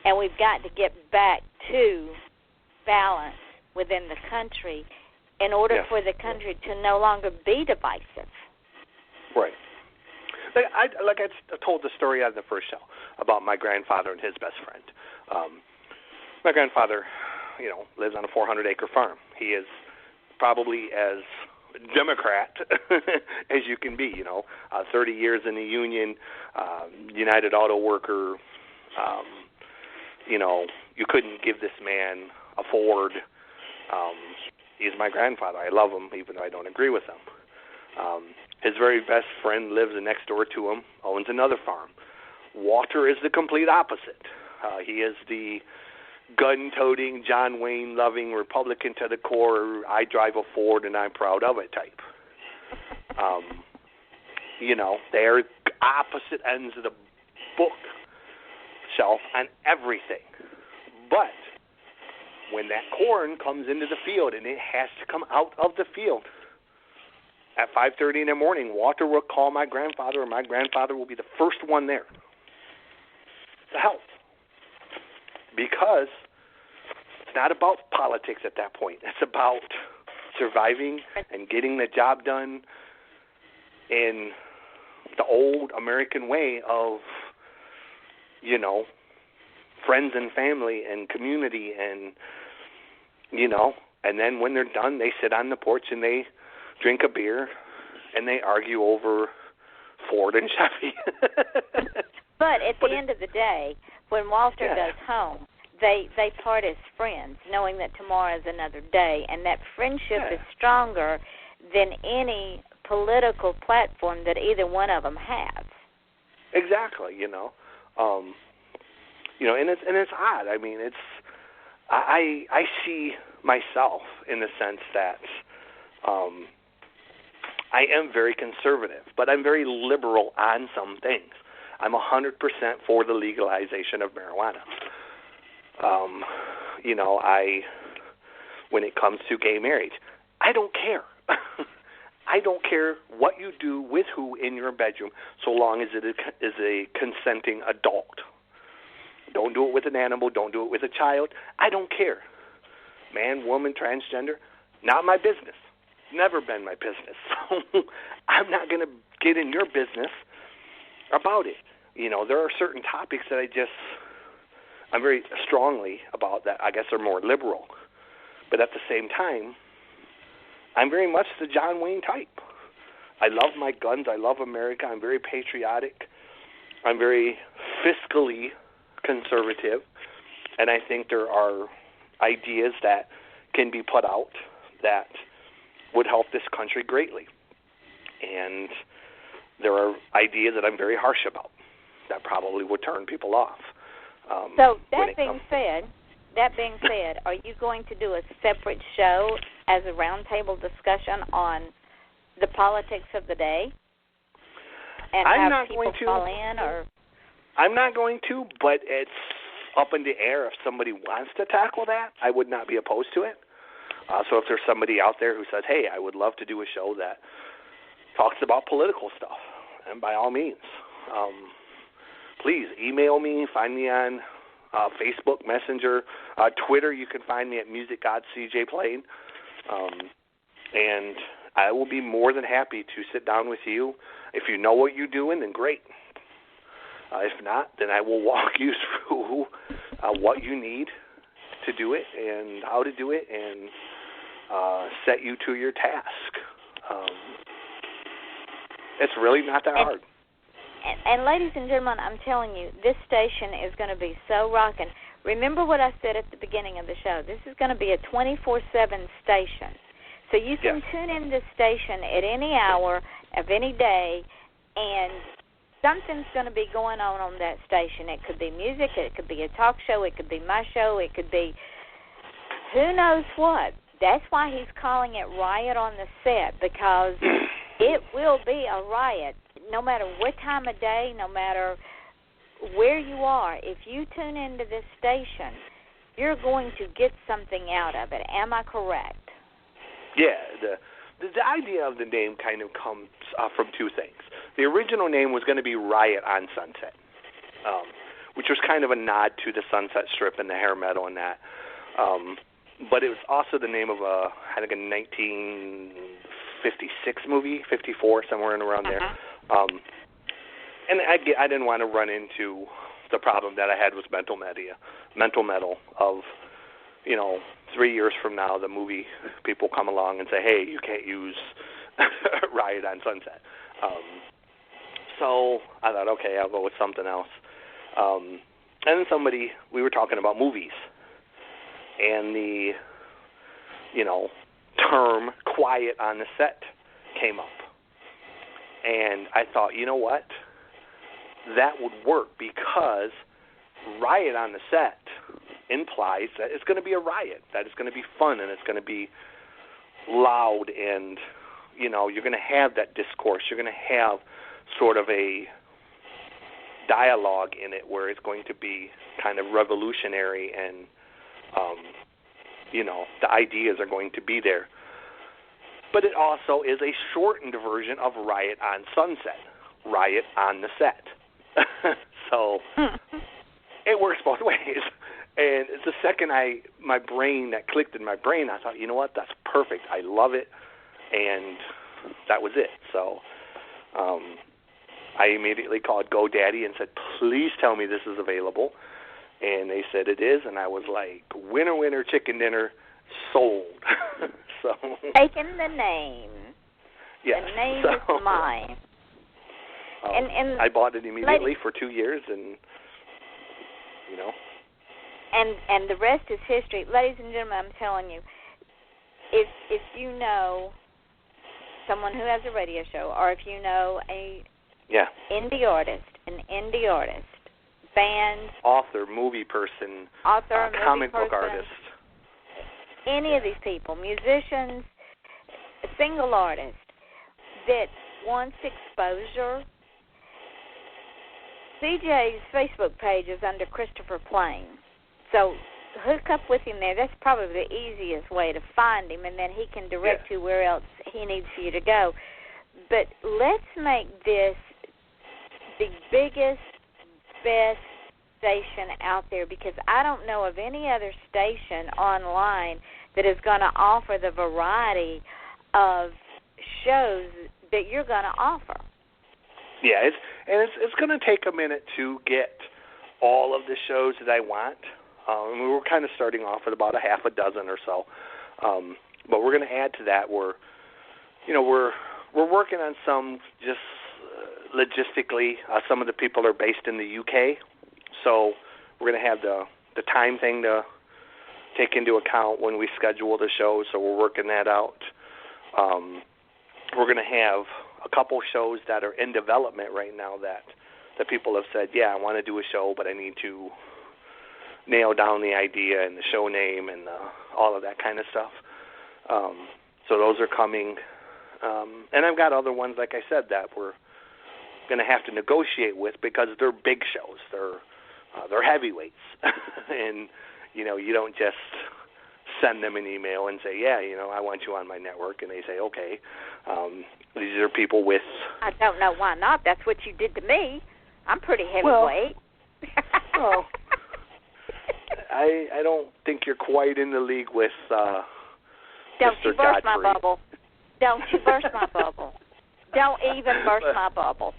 [SPEAKER 6] And we've got to get back to balance within the country in order for the country to no longer be divisive.
[SPEAKER 7] Right. Like I told the story on the first show about my grandfather and his best friend. My grandfather, lives on a 400-acre farm. He is probably as Democrat as you can be, 30 years in the union, United Auto Worker. You couldn't give this man a Ford. He's my grandfather. I love him, even though I don't agree with him. His very best friend lives next door to him, owns another farm. Walter is the complete opposite. He is the gun-toting, John Wayne-loving Republican to the core, I drive a Ford and I'm proud of it type. They're opposite ends of the bookshelf on everything. But when that corn comes into the field, and it has to come out of the field, at 5:30 in the morning, Walter will call my grandfather, and my grandfather will be the first one there to help. Because it's not about politics at that point. It's about surviving and getting the job done in the old American way of, friends and family and community and, and then when they're done, they sit on the porch and they drink a beer and they argue over Ford and Chevy.
[SPEAKER 6] But at the end of the day, when Walter goes home, they part as friends, knowing that tomorrow is another day, and that friendship is stronger than any political platform that either one of them has.
[SPEAKER 7] Exactly, and it's odd. I mean, I see myself in the sense that I am very conservative, but I'm very liberal on some things. I'm 100% for the legalization of marijuana. When it comes to gay marriage, I don't care. I don't care what you do with who in your bedroom, so long as it is a consenting adult. Don't do it with an animal. Don't do it with a child. I don't care. Man, woman, transgender, not my business. Never been my business. So I'm not going to get in your business about it. There are certain topics that I'm very strongly about that I guess are more liberal. But at the same time, I'm very much the John Wayne type. I love my guns. I love America. I'm very patriotic. I'm very fiscally conservative. And I think there are ideas that can be put out that would help this country greatly. And there are ideas that I'm very harsh about that probably would turn people off.
[SPEAKER 6] So that being said, are you going to do a separate show as a roundtable discussion on the politics of the day and have people call in? Or
[SPEAKER 7] I'm not going to, but it's up in the air. If somebody wants to tackle that, I would not be opposed to it. So if there's somebody out there who says, hey, I would love to do a show that talks about political stuff, and by all means, please email me, find me on Facebook, Messenger, Twitter. You can find me at MusicGodCJ and I will be more than happy to sit down with you. If you know what you're doing, then great. If not, then I will walk you through what you need to do it and how to do it and set you to your task. It's really not that hard.
[SPEAKER 6] And ladies and gentlemen, I'm telling you, this station is going to be so rocking. Remember what I said at the beginning of the show. This is going to be a 24/7 station. So you can tune in this station at any hour of any day, and something's going to be going on that station. It could be music. It could be a talk show. It could be my show. It could be who knows what. That's why he's calling it Riot on the Set, because it will be a riot. No matter what time of day, no matter where you are, if you tune into this station, you're going to get something out of it. Am I correct?
[SPEAKER 7] Yeah, the idea of the name kind of comes from two things. The original name was going to be Riot on Sunset, which was kind of a nod to the Sunset Strip and the hair metal and that. But it was also the name of a 1956 movie, 54, somewhere in around there. And I didn't want to run into the problem that I had with mental metal of, 3 years from now, the movie people come along and say, hey, you can't use Riot on Sunset. So I thought, okay, I'll go with something else. And then we were talking about movies, and the, term quiet on the set came up. And I thought, you know what? That would work, because riot on the set implies that it's going to be a riot, that it's going to be fun, and it's going to be loud, and, you're going to have that discourse. You're going to have sort of a dialogue in it where it's going to be kind of revolutionary, and, the ideas are going to be there. But it also is a shortened version of Riot on Sunset, Riot on the Set. So it works both ways. And it's the second that clicked in my brain, I thought, you know what, that's perfect. I love it. And that was it. So I immediately called GoDaddy and said, please tell me this is available. And they said it is, and I was like, winner, winner, chicken dinner, sold. So
[SPEAKER 6] taking the name.
[SPEAKER 7] Yes.
[SPEAKER 6] The name is mine. And
[SPEAKER 7] I bought it immediately for 2 years, and
[SPEAKER 6] And the rest is history. Ladies and gentlemen, I'm telling you, if you know someone who has a radio show, or if you know an indie artist, band,
[SPEAKER 7] author, movie person,
[SPEAKER 6] movie
[SPEAKER 7] comic book
[SPEAKER 6] person,
[SPEAKER 7] artist,
[SPEAKER 6] any of these people, musicians, a single artist that wants exposure, CJ's Facebook page is under Christopher Plain. So hook up with him there. That's probably the easiest way to find him, and then he can direct you where else he needs for you to go. But let's make this the biggest, best station out there, because I don't know of any other station online that is going to offer the variety of shows that you're going to offer.
[SPEAKER 7] Yeah, it's going to take a minute to get all of the shows that I want. We were kind of starting off with about a half a dozen or so, but we're going to add to that. We're working on some just logistically. Some of the people are based in the UK, so we're going to have the time thing to take into account when we schedule the shows. So we're working that out. We're going to have a couple shows that are in development right now that the people have said, yeah, I want to do a show, but I need to nail down the idea and the show name and all of that kind of stuff. So those are coming. And I've got other ones, like I said, that we're going to have to negotiate with because they're big shows. They're heavyweights. And, you don't just send them an email and say, yeah, I want you on my network. And they say, okay. These are people with...
[SPEAKER 6] I don't know why not. That's what you did to me. I'm pretty heavyweight.
[SPEAKER 7] Well, I don't think you're quite in the league with
[SPEAKER 6] Don't
[SPEAKER 7] Mr.
[SPEAKER 6] you burst
[SPEAKER 7] Godfrey.
[SPEAKER 6] my bubble. Don't you burst my bubble. Don't even burst my bubble.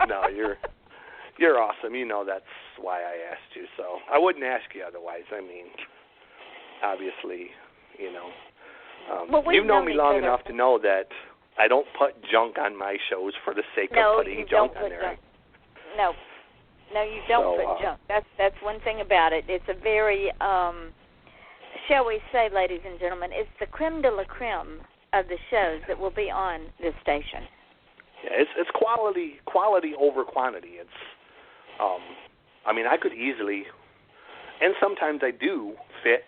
[SPEAKER 7] No, you're awesome. That's why I asked you. So I wouldn't ask you otherwise. I mean, obviously,
[SPEAKER 6] well,
[SPEAKER 7] you've known me long enough to know that I don't put junk on my shows for the sake of putting junk on there.
[SPEAKER 6] No, you don't put junk. That's one thing about it. It's a very, shall we say, ladies and gentlemen, it's the creme de la creme of the shows that will be on this station.
[SPEAKER 7] Yeah, it's quality over quantity. It's, I could easily, and sometimes I do fit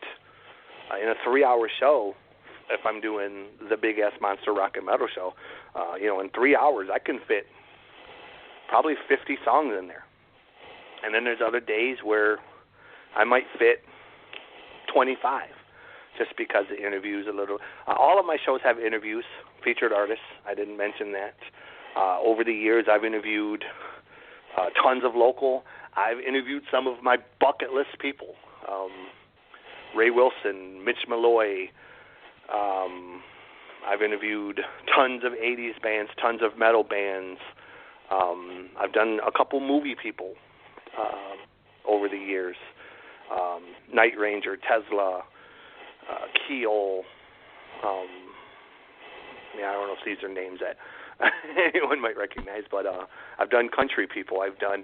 [SPEAKER 7] in a 3-hour show. If I'm doing the big ass monster rock and metal show, in 3 hours I can fit probably 50 songs in there. And then there's other days where I might fit 25, just because the interview's a little. All of my shows have interviews, featured artists. I didn't mention that. Over the years, I've interviewed tons of local. I've interviewed some of my bucket list people. Ray Wilson, Mitch Malloy. I've interviewed tons of 80s bands, tons of metal bands. I've done a couple movie people over the years. Night Ranger, Tesla, Keel. I don't know if these are names that anyone might recognize, but I've done country people. I've done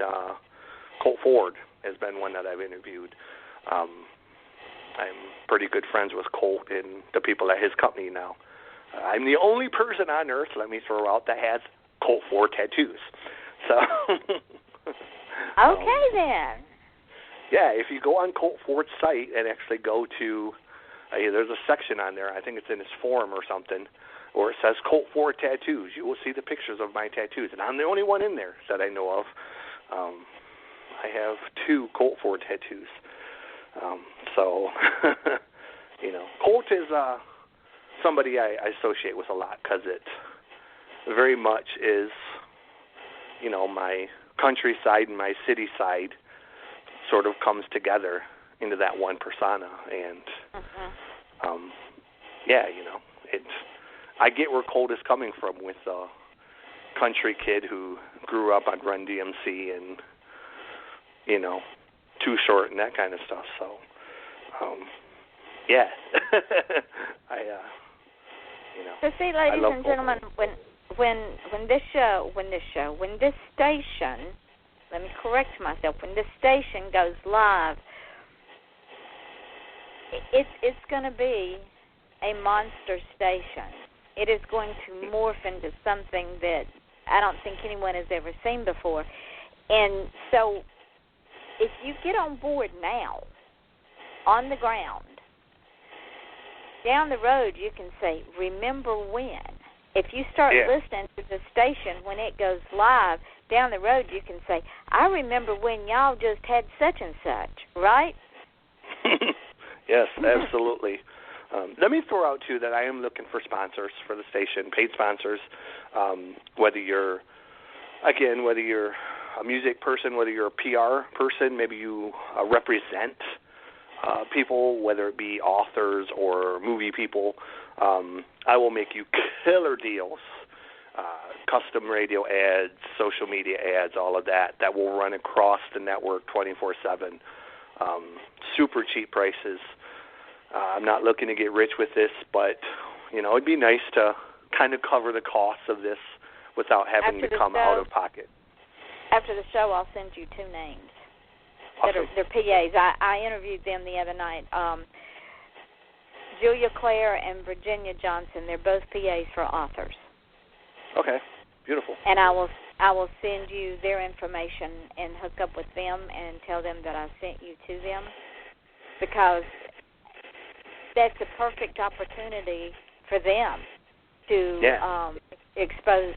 [SPEAKER 7] Colt Ford has been one that I've interviewed. I'm pretty good friends with Colt and the people at his company now. I'm the only person on earth, let me throw out, that has Colt Ford tattoos. So.
[SPEAKER 6] Okay, then.
[SPEAKER 7] Yeah, if you go on Colt Ford's site and actually go to, there's a section on there, I think it's in his forum or something, where it says Colt Ford tattoos. You will see the pictures of my tattoos, and I'm the only one in there that I know of. I have 2 Colt Ford tattoos. So, Colt is somebody I associate with a lot because it very much is, my countryside and my city side sort of comes together into that one persona. And, I get where Colt is coming from with a country kid who grew up on Run DMC and, Too Short and that kind of stuff. So, yeah.
[SPEAKER 6] So see, ladies and gentlemen, when this station, let me correct myself, when this station goes live, it's going to be a monster station. It is going to morph into something that I don't think anyone has ever seen before. And so if you get on board now, on the ground, down the road you can say, remember when. If you start listening to the station when it goes live, down the road you can say, I remember when y'all just had such and such, right?
[SPEAKER 7] Yes, absolutely. Let me throw out, too, that I am looking for sponsors for the station, paid sponsors, whether you're a music person, whether you're a PR person, maybe you represent people, whether it be authors or movie people. I will make you killer deals, custom radio ads, social media ads, all of that will run across the network 24/7. Super cheap prices. I'm not looking to get rich with this, but, it'd be nice to kind of cover the costs of this without having to come out of pocket.
[SPEAKER 6] After the show, I'll send you 2 names.
[SPEAKER 7] Awesome.
[SPEAKER 6] They're PAs. I interviewed them the other night. Julia Claire and Virginia Johnson. They're both PAs for authors.
[SPEAKER 7] Okay, beautiful.
[SPEAKER 6] And I will send you their information and hook up with them and tell them that I sent you to them, because that's a perfect opportunity for them to expose.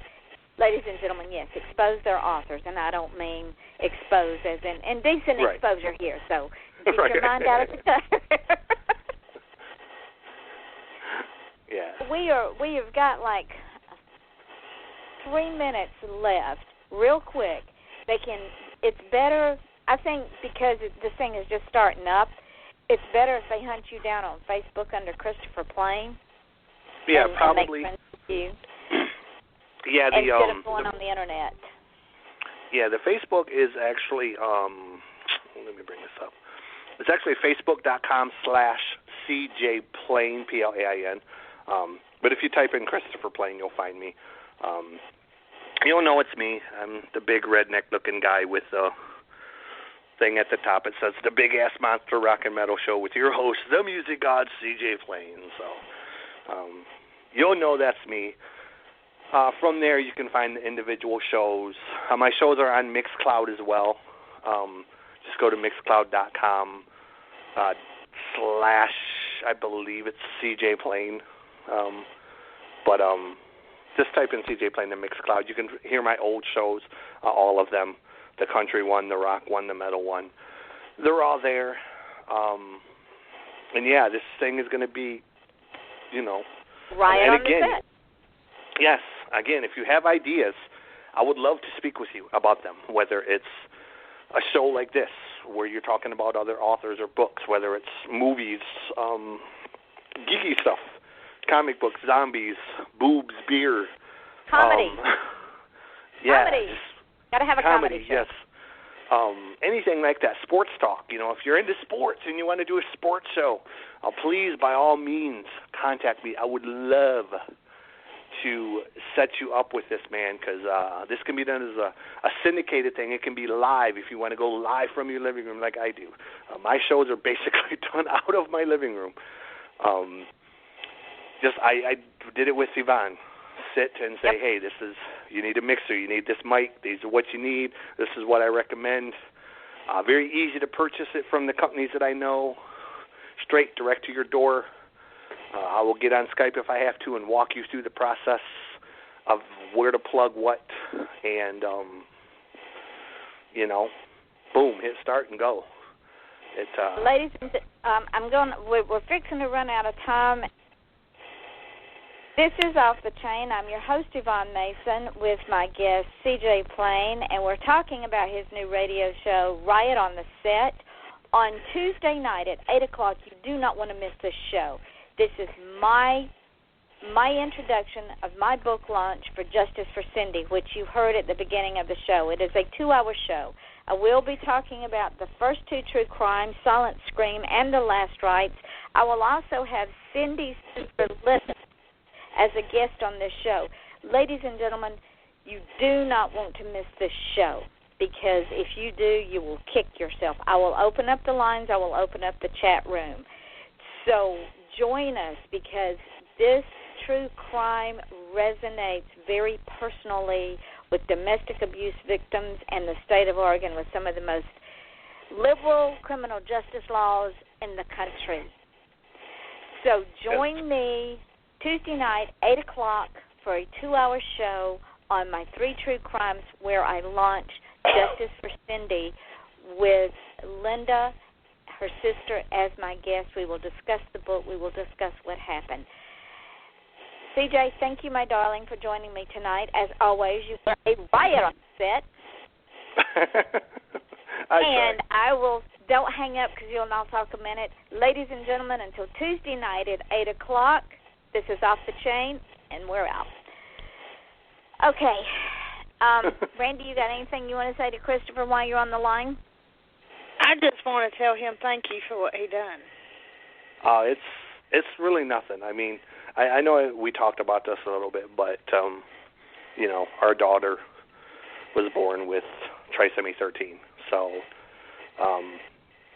[SPEAKER 6] Ladies and gentlemen, yes, expose their authors, and I don't mean expose as in indecent exposure here, so get your mind out of the gutter. We have got like 3 minutes left, real quick. It's better, I think, because this thing is just starting up, it's better if they hunt you down on Facebook under Christopher Plain.
[SPEAKER 7] Yeah,
[SPEAKER 6] and
[SPEAKER 7] probably.
[SPEAKER 6] make friends with you.
[SPEAKER 7] Yeah,
[SPEAKER 6] instead of going on the internet.
[SPEAKER 7] Yeah, the Facebook is actually, let me bring this up. It's actually facebook.com/CJPlain, Plain. But if you type in Christopher Plain, you'll find me. You'll know it's me. I'm the big redneck-looking guy with the thing at the top. It says the Big Ass Monster Rock and Metal Show with your host, the music god, CJ Plain. So you'll know that's me. From there, you can find the individual shows. My shows are on Mixcloud as well. Just go to mixcloud.com / I believe it's CJ Plain. Just type in CJ Plain and Mixcloud. You can hear my old shows, all of them, the country one, the rock one, the metal one. They're all there. And, yeah, this thing is going to be,
[SPEAKER 6] Right
[SPEAKER 7] and
[SPEAKER 6] on
[SPEAKER 7] again,
[SPEAKER 6] the set.
[SPEAKER 7] Yes. Again, if you have ideas, I would love to speak with you about them, whether it's a show like this where you're talking about other authors or books, whether it's movies, geeky stuff, comic books, zombies, boobs, beer.
[SPEAKER 6] Comedy.
[SPEAKER 7] Comedy.
[SPEAKER 6] Got to have a comedy show.
[SPEAKER 7] Yes. Anything like that. Sports talk. If you're into sports and you want to do a sports show, please, by all means, contact me. I would love to set you up with this, man, because this can be done as a syndicated thing. It can be live if you want to go live from your living room like I do. My shows are basically done out of my living room. I did it with Yvonne. Sit and say, hey, you need a mixer, you need this mic, these are what you need, this is what I recommend. Very easy to purchase it from the companies that I know, straight, direct to your door. I will get on Skype if I have to and walk you through the process of where to plug what, and, boom, hit start and go.
[SPEAKER 6] Ladies, we're fixing to run out of time. This is Off the Chain. I'm your host, Yvonne Mason, with my guest, CJ Plain, and we're talking about his new radio show, Riot on the Set, on Tuesday night at 8 o'clock. You do not want to miss this show. This is my introduction of my book launch for Justice for Cindy, which you heard at the beginning of the show. It is a 2-hour show. I will be talking about the first 2 true crimes, Silent Scream, and The Last Rites. I will also have Cindy's sister, Listen, as a guest on this show. Ladies and gentlemen, you do not want to miss this show, because if you do, you will kick yourself. I will open up the lines. I will open up the chat room. So join us, because this true crime resonates very personally with domestic abuse victims and the state of Oregon, with some of the most liberal criminal justice laws in the country. So join me Tuesday night, 8 o'clock, for a 2-hour show on my 3 True Crimes, where I launch Justice for Cindy with Linda, her sister, as my guest. We will discuss the book. We will discuss what happened. CJ, thank you, my darling, for joining me tonight. As always, you are a riot on set. I will, don't hang up because you'll not talk a minute. Ladies and gentlemen, until Tuesday night at 8 o'clock, this is Off the Chain, and we're out. Okay. Randy, you got anything you want to say to Christopher while you're on the line?
[SPEAKER 8] I just want to tell him thank you for what he done.
[SPEAKER 7] It's really nothing. I mean, I know we talked about this a little bit, but, you know, our daughter was born with trisomy 13. So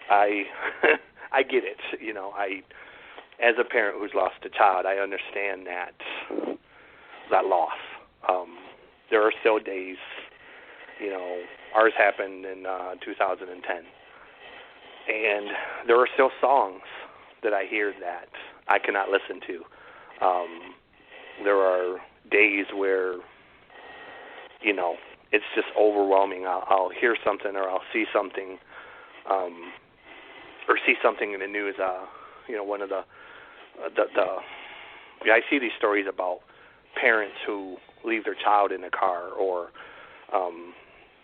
[SPEAKER 7] I I get it. You know, as a parent who's lost a child, I understand that loss. There are still days, you know, ours happened in 2010. And there are still songs that I hear that I cannot listen to. There are days where, you know, it's just overwhelming. I'll hear something or I'll see something, or see something in the news. You know, one of I see these stories about parents who leave their child in a car, or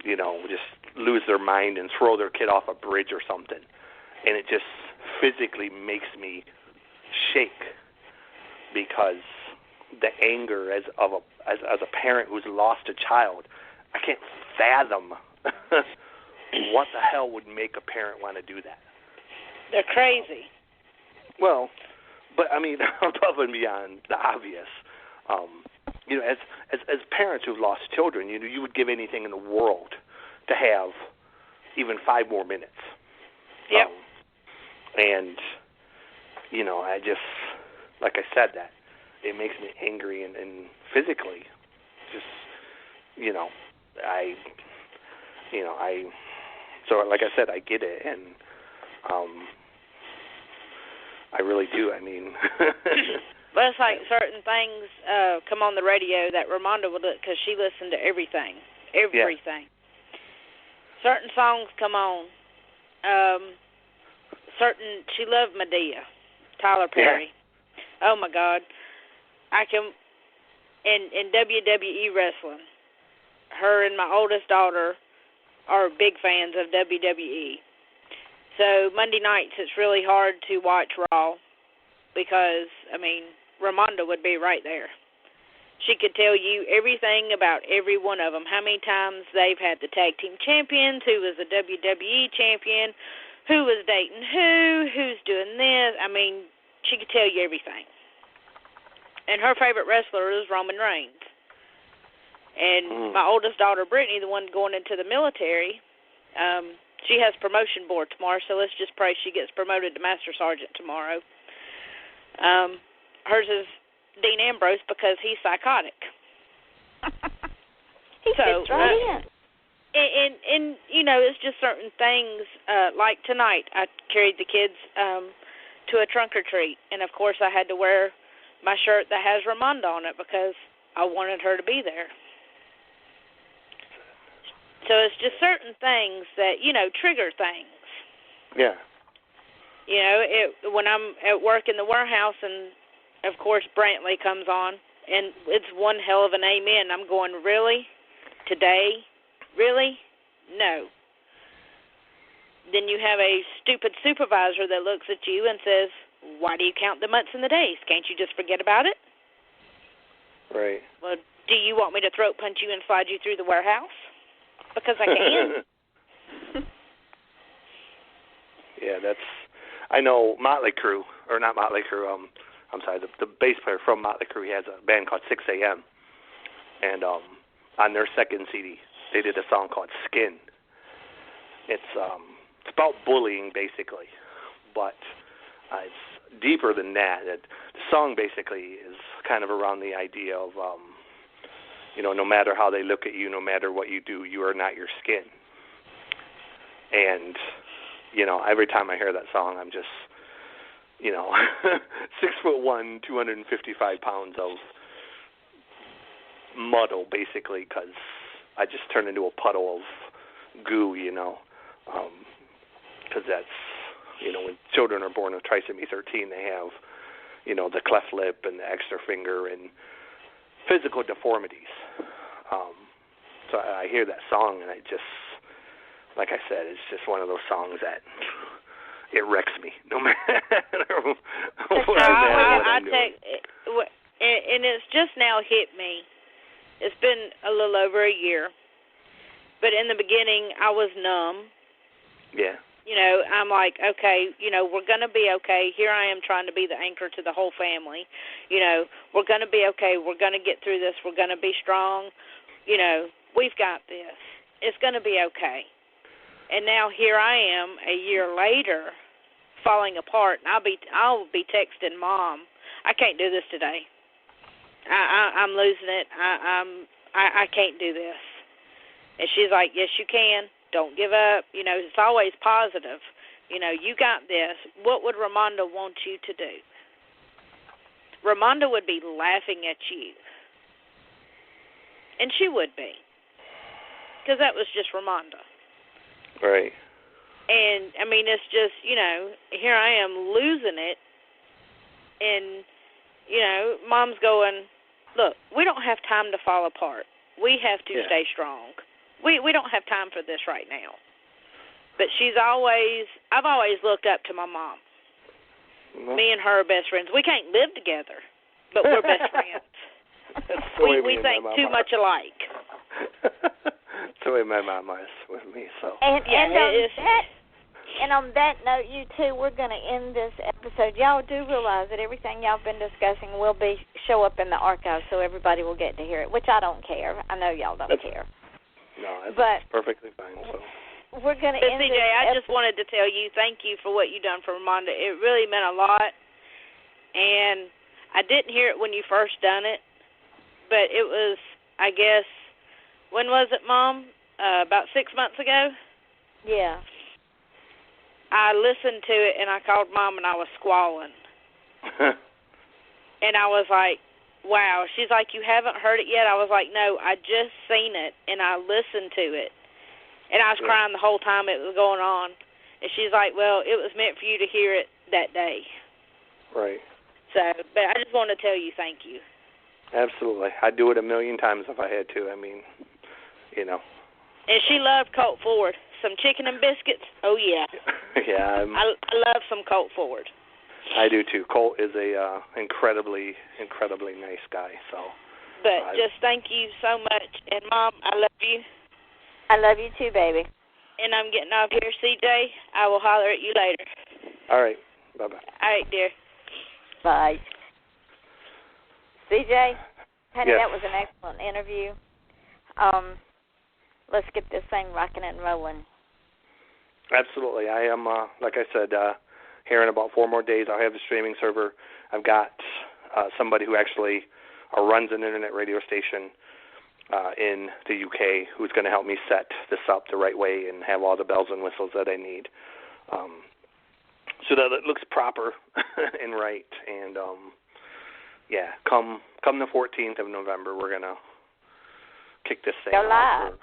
[SPEAKER 7] you know, just lose their mind and throw their kid off a bridge or something, and it just physically makes me shake, because the anger as a parent who's lost a child, I can't fathom what the hell would make a parent want to do that.
[SPEAKER 8] They're crazy.
[SPEAKER 7] Well, but I mean, above and beyond the obvious, you know, as parents who've lost children, you know, you would give anything in the world to have even 5 more minutes.
[SPEAKER 8] Yep.
[SPEAKER 7] And you know, I just, like I said, that it makes me angry and physically, just, you know, so like I said, I get it, and I really do. I mean,
[SPEAKER 8] but it's like certain things come on the radio that Ramonda would, because she listened to everything. Yeah. Certain songs come on. She loved Medea, Tyler Perry. Yeah. Oh my God, I can. In WWE wrestling, her and my oldest daughter are big fans of WWE. So Monday nights it's really hard to watch Raw because, I mean, Ramonda would be right there. She could tell you everything about every one of them, how many times they've had the tag team champions, who was the WWE champion, who was dating who's doing this. I mean, she could tell you everything. And her favorite wrestler is Roman Reigns. And my oldest daughter, Brittany, the one going into the military, she has promotion board tomorrow, so let's just pray she gets promoted to Master Sergeant tomorrow. Hers is Dean Ambrose because he's psychotic.
[SPEAKER 6] He fits right in.
[SPEAKER 8] And, you know, it's just certain things, like tonight, I carried the kids to a trunk or treat, and, of course, I had to wear my shirt that has Ramonda on it because I wanted her to be there. So it's just certain things that, you know, trigger things.
[SPEAKER 7] Yeah.
[SPEAKER 8] You know, when I'm at work in the warehouse and, of course, Brantley comes on, and it's one hell of an amen. I'm going, really? Today? Really? No. Then you have a stupid supervisor that looks at you and says, why do you count the months and the days? Can't you just forget about it?
[SPEAKER 7] Right.
[SPEAKER 8] Well, do you want me to throat punch you and slide you through the warehouse? Because I can.
[SPEAKER 7] Yeah, I know Motley Crue, or not Motley Crue, I'm sorry, the bass player from Motley Crue, he has a band called 6 a.m. And on their second CD, they did a song called Skin. It's about bullying, basically, but it's deeper than that. The song basically is kind of around the idea of, you know, no matter how they look at you, no matter what you do, you are not your skin. And, you know, every time I hear that song, I'm just, 6'1", 255 pounds of muddle, basically, because I just turn into a puddle of goo, because that's, when children are born with trisomy 13, they have, the cleft lip and the extra finger and physical deformities. So I hear that song, and I just, like I said, it's just one of those songs that it wrecks me, no matter what I'm doing.
[SPEAKER 8] And it's just now hit me. It's been a little over a year, but in the beginning I was numb.
[SPEAKER 7] Yeah.
[SPEAKER 8] I'm like, okay, we're going to be okay. Here I am trying to be the anchor to the whole family. We're going to be okay. We're going to get through this. We're going to be strong. We've got this. It's going to be okay. And now here I am a year later falling apart, and I'll be texting Mom, I can't do this today. I'm losing it. I can't do this. And she's like, yes, you can. Don't give up. It's always positive. You got this. What would Ramonda want you to do? Ramonda would be laughing at you. And she would be. Because that was just Ramonda.
[SPEAKER 7] Right.
[SPEAKER 8] And, it's just, here I am losing it. And, Mom's going, look, we don't have time to fall apart. We have to stay strong. We don't have time for this right now. But I've always looked up to my mom. Mm-hmm. Me and her are best friends. We can't live together, but we're best friends. We think too much alike.
[SPEAKER 7] That's the way my mom is with me. So.
[SPEAKER 6] And on that note, you two, we're going to end this episode. Y'all do realize that everything y'all been discussing will show up in the archive, so everybody will get to hear it, which I don't care. I know y'all don't care.
[SPEAKER 7] No, that's perfectly fine. So.
[SPEAKER 6] We're going to end
[SPEAKER 8] CJ, I just wanted to tell you thank you for what you done for Ramonda. It really meant a lot. And I didn't hear it when you first done it, but it was, I guess, when was it, Mom? About 6 months ago?
[SPEAKER 6] Yeah.
[SPEAKER 8] I listened to it, and I called Mom, and I was squalling. And I was like, wow. She's like, you haven't heard it yet? I was like, no, I just seen it, and I listened to it. And I was crying the whole time it was going on. And she's like, well, it was meant for you to hear it that day.
[SPEAKER 7] Right.
[SPEAKER 8] So, but I just want to tell you thank you.
[SPEAKER 7] Absolutely. I'd do it a million times if I had to.
[SPEAKER 8] And she loved Colt Ford. Some chicken and biscuits? Oh, yeah.
[SPEAKER 7] Yeah.
[SPEAKER 8] I love some Colt Ford.
[SPEAKER 7] I do, too. Colt is a incredibly, incredibly nice guy. So.
[SPEAKER 8] But just thank you so much. And, Mom, I love you.
[SPEAKER 6] I love you, too, baby.
[SPEAKER 8] And I'm getting off here, CJ. I will holler at you later.
[SPEAKER 7] All right. Bye-bye.
[SPEAKER 8] All right, dear.
[SPEAKER 6] Bye. CJ, honey,
[SPEAKER 7] yes.
[SPEAKER 6] That was an excellent interview. Let's get this thing rocking and rolling.
[SPEAKER 7] Absolutely. I am, like I said, here in about 4 more days, I'll have the streaming server. I've got somebody who actually runs an internet radio station in the UK who's going to help me set this up the right way and have all the bells and whistles that I need so that it looks proper and right. And, come the 14th of November, we're going to kick this thing
[SPEAKER 6] off.
[SPEAKER 7] Go live.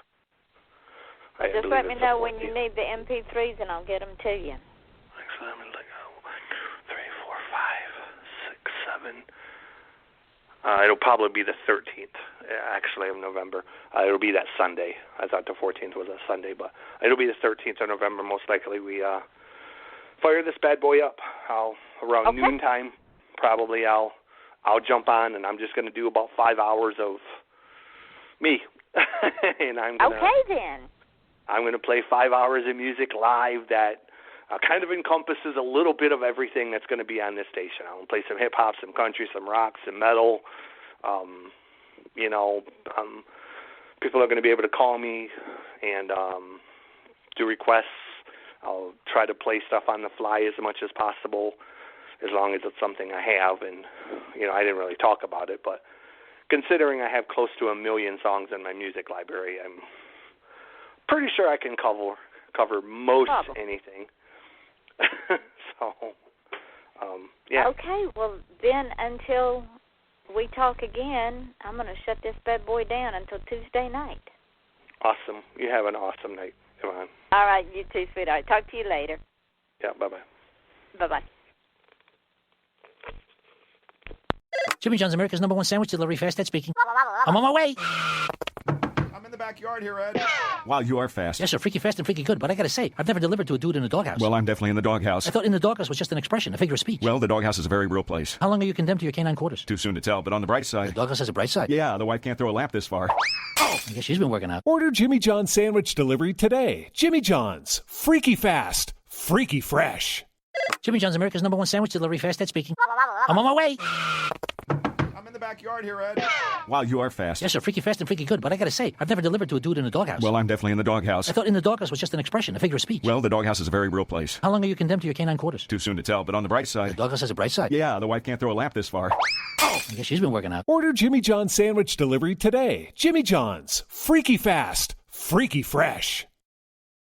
[SPEAKER 6] Just let me know when you need the MP3s, and I'll get them to you.
[SPEAKER 7] Actually, I'm going to 1, 2, 3, 4, 5, 6, 7. It'll probably be the 13th, actually, of November. It'll be that Sunday. I thought the 14th was a Sunday, but it'll be the 13th of November. Most likely we fire this bad boy up. Around noontime, probably I'll jump on, and I'm just going to do about 5 hours of me. And I'm gonna,
[SPEAKER 6] then.
[SPEAKER 7] I'm going to play 5 hours of music live that kind of encompasses a little bit of everything that's going to be on this station. I'll play some hip-hop, some country, some rock, some metal. People are going to be able to call me and do requests. I'll try to play stuff on the fly as much as possible, as long as it's something I have. And, I didn't really talk about it, but considering I have close to 1 million songs in my music library, I'm pretty sure I can cover most anything. So, Yeah.
[SPEAKER 6] Okay, well, then until we talk again, I'm going to shut this bad boy down until Tuesday night.
[SPEAKER 7] Awesome. You have an awesome night, Yvonne.
[SPEAKER 6] All right, you too, sweetheart. Talk to you later.
[SPEAKER 7] Yeah, bye-bye.
[SPEAKER 6] Bye-bye.
[SPEAKER 1] Jimmy John's, America's #1 sandwich delivery, fast Ed speaking. I'm on my way.
[SPEAKER 2] I'm in the backyard here, Ed.
[SPEAKER 9] Wow, you are fast.
[SPEAKER 1] Yes, sir, freaky fast and freaky good, but I gotta say, I've never delivered to a dude in a doghouse.
[SPEAKER 9] Well, I'm definitely in the doghouse.
[SPEAKER 1] I thought in the doghouse was just an expression, a figure of speech.
[SPEAKER 9] Well, the doghouse is a very real place.
[SPEAKER 1] How long are you condemned to your canine quarters?
[SPEAKER 9] Too soon to tell, but on the bright
[SPEAKER 1] The
[SPEAKER 9] side...
[SPEAKER 1] doghouse has a bright side.
[SPEAKER 9] Yeah, the wife can't throw a lamp this far.
[SPEAKER 1] I guess she's been working out.
[SPEAKER 3] Order Jimmy John's sandwich delivery today. Jimmy John's. Freaky fast. Freaky fresh.
[SPEAKER 1] Jimmy John's, America's #1 sandwich delivery, fast Ed speaking. I'm on my way.
[SPEAKER 2] I'm in the backyard here, Ed.
[SPEAKER 9] Wow, you are fast.
[SPEAKER 1] Yes, sir, freaky fast and freaky good, but I gotta say, I've never delivered to a dude in a doghouse.
[SPEAKER 9] Well, I'm definitely in the doghouse.
[SPEAKER 1] I thought in the doghouse was just an expression, a figure of speech.
[SPEAKER 9] Well, the doghouse is a very real place.
[SPEAKER 1] How long are you condemned to your canine quarters?
[SPEAKER 9] Too soon to tell, but on the bright
[SPEAKER 1] The
[SPEAKER 9] side...
[SPEAKER 1] doghouse has a bright side.
[SPEAKER 9] Yeah, the wife can't throw a lamp this far.
[SPEAKER 1] I guess she's been working out.
[SPEAKER 3] Order Jimmy John's sandwich delivery today. Jimmy John's. Freaky fast. Freaky fresh.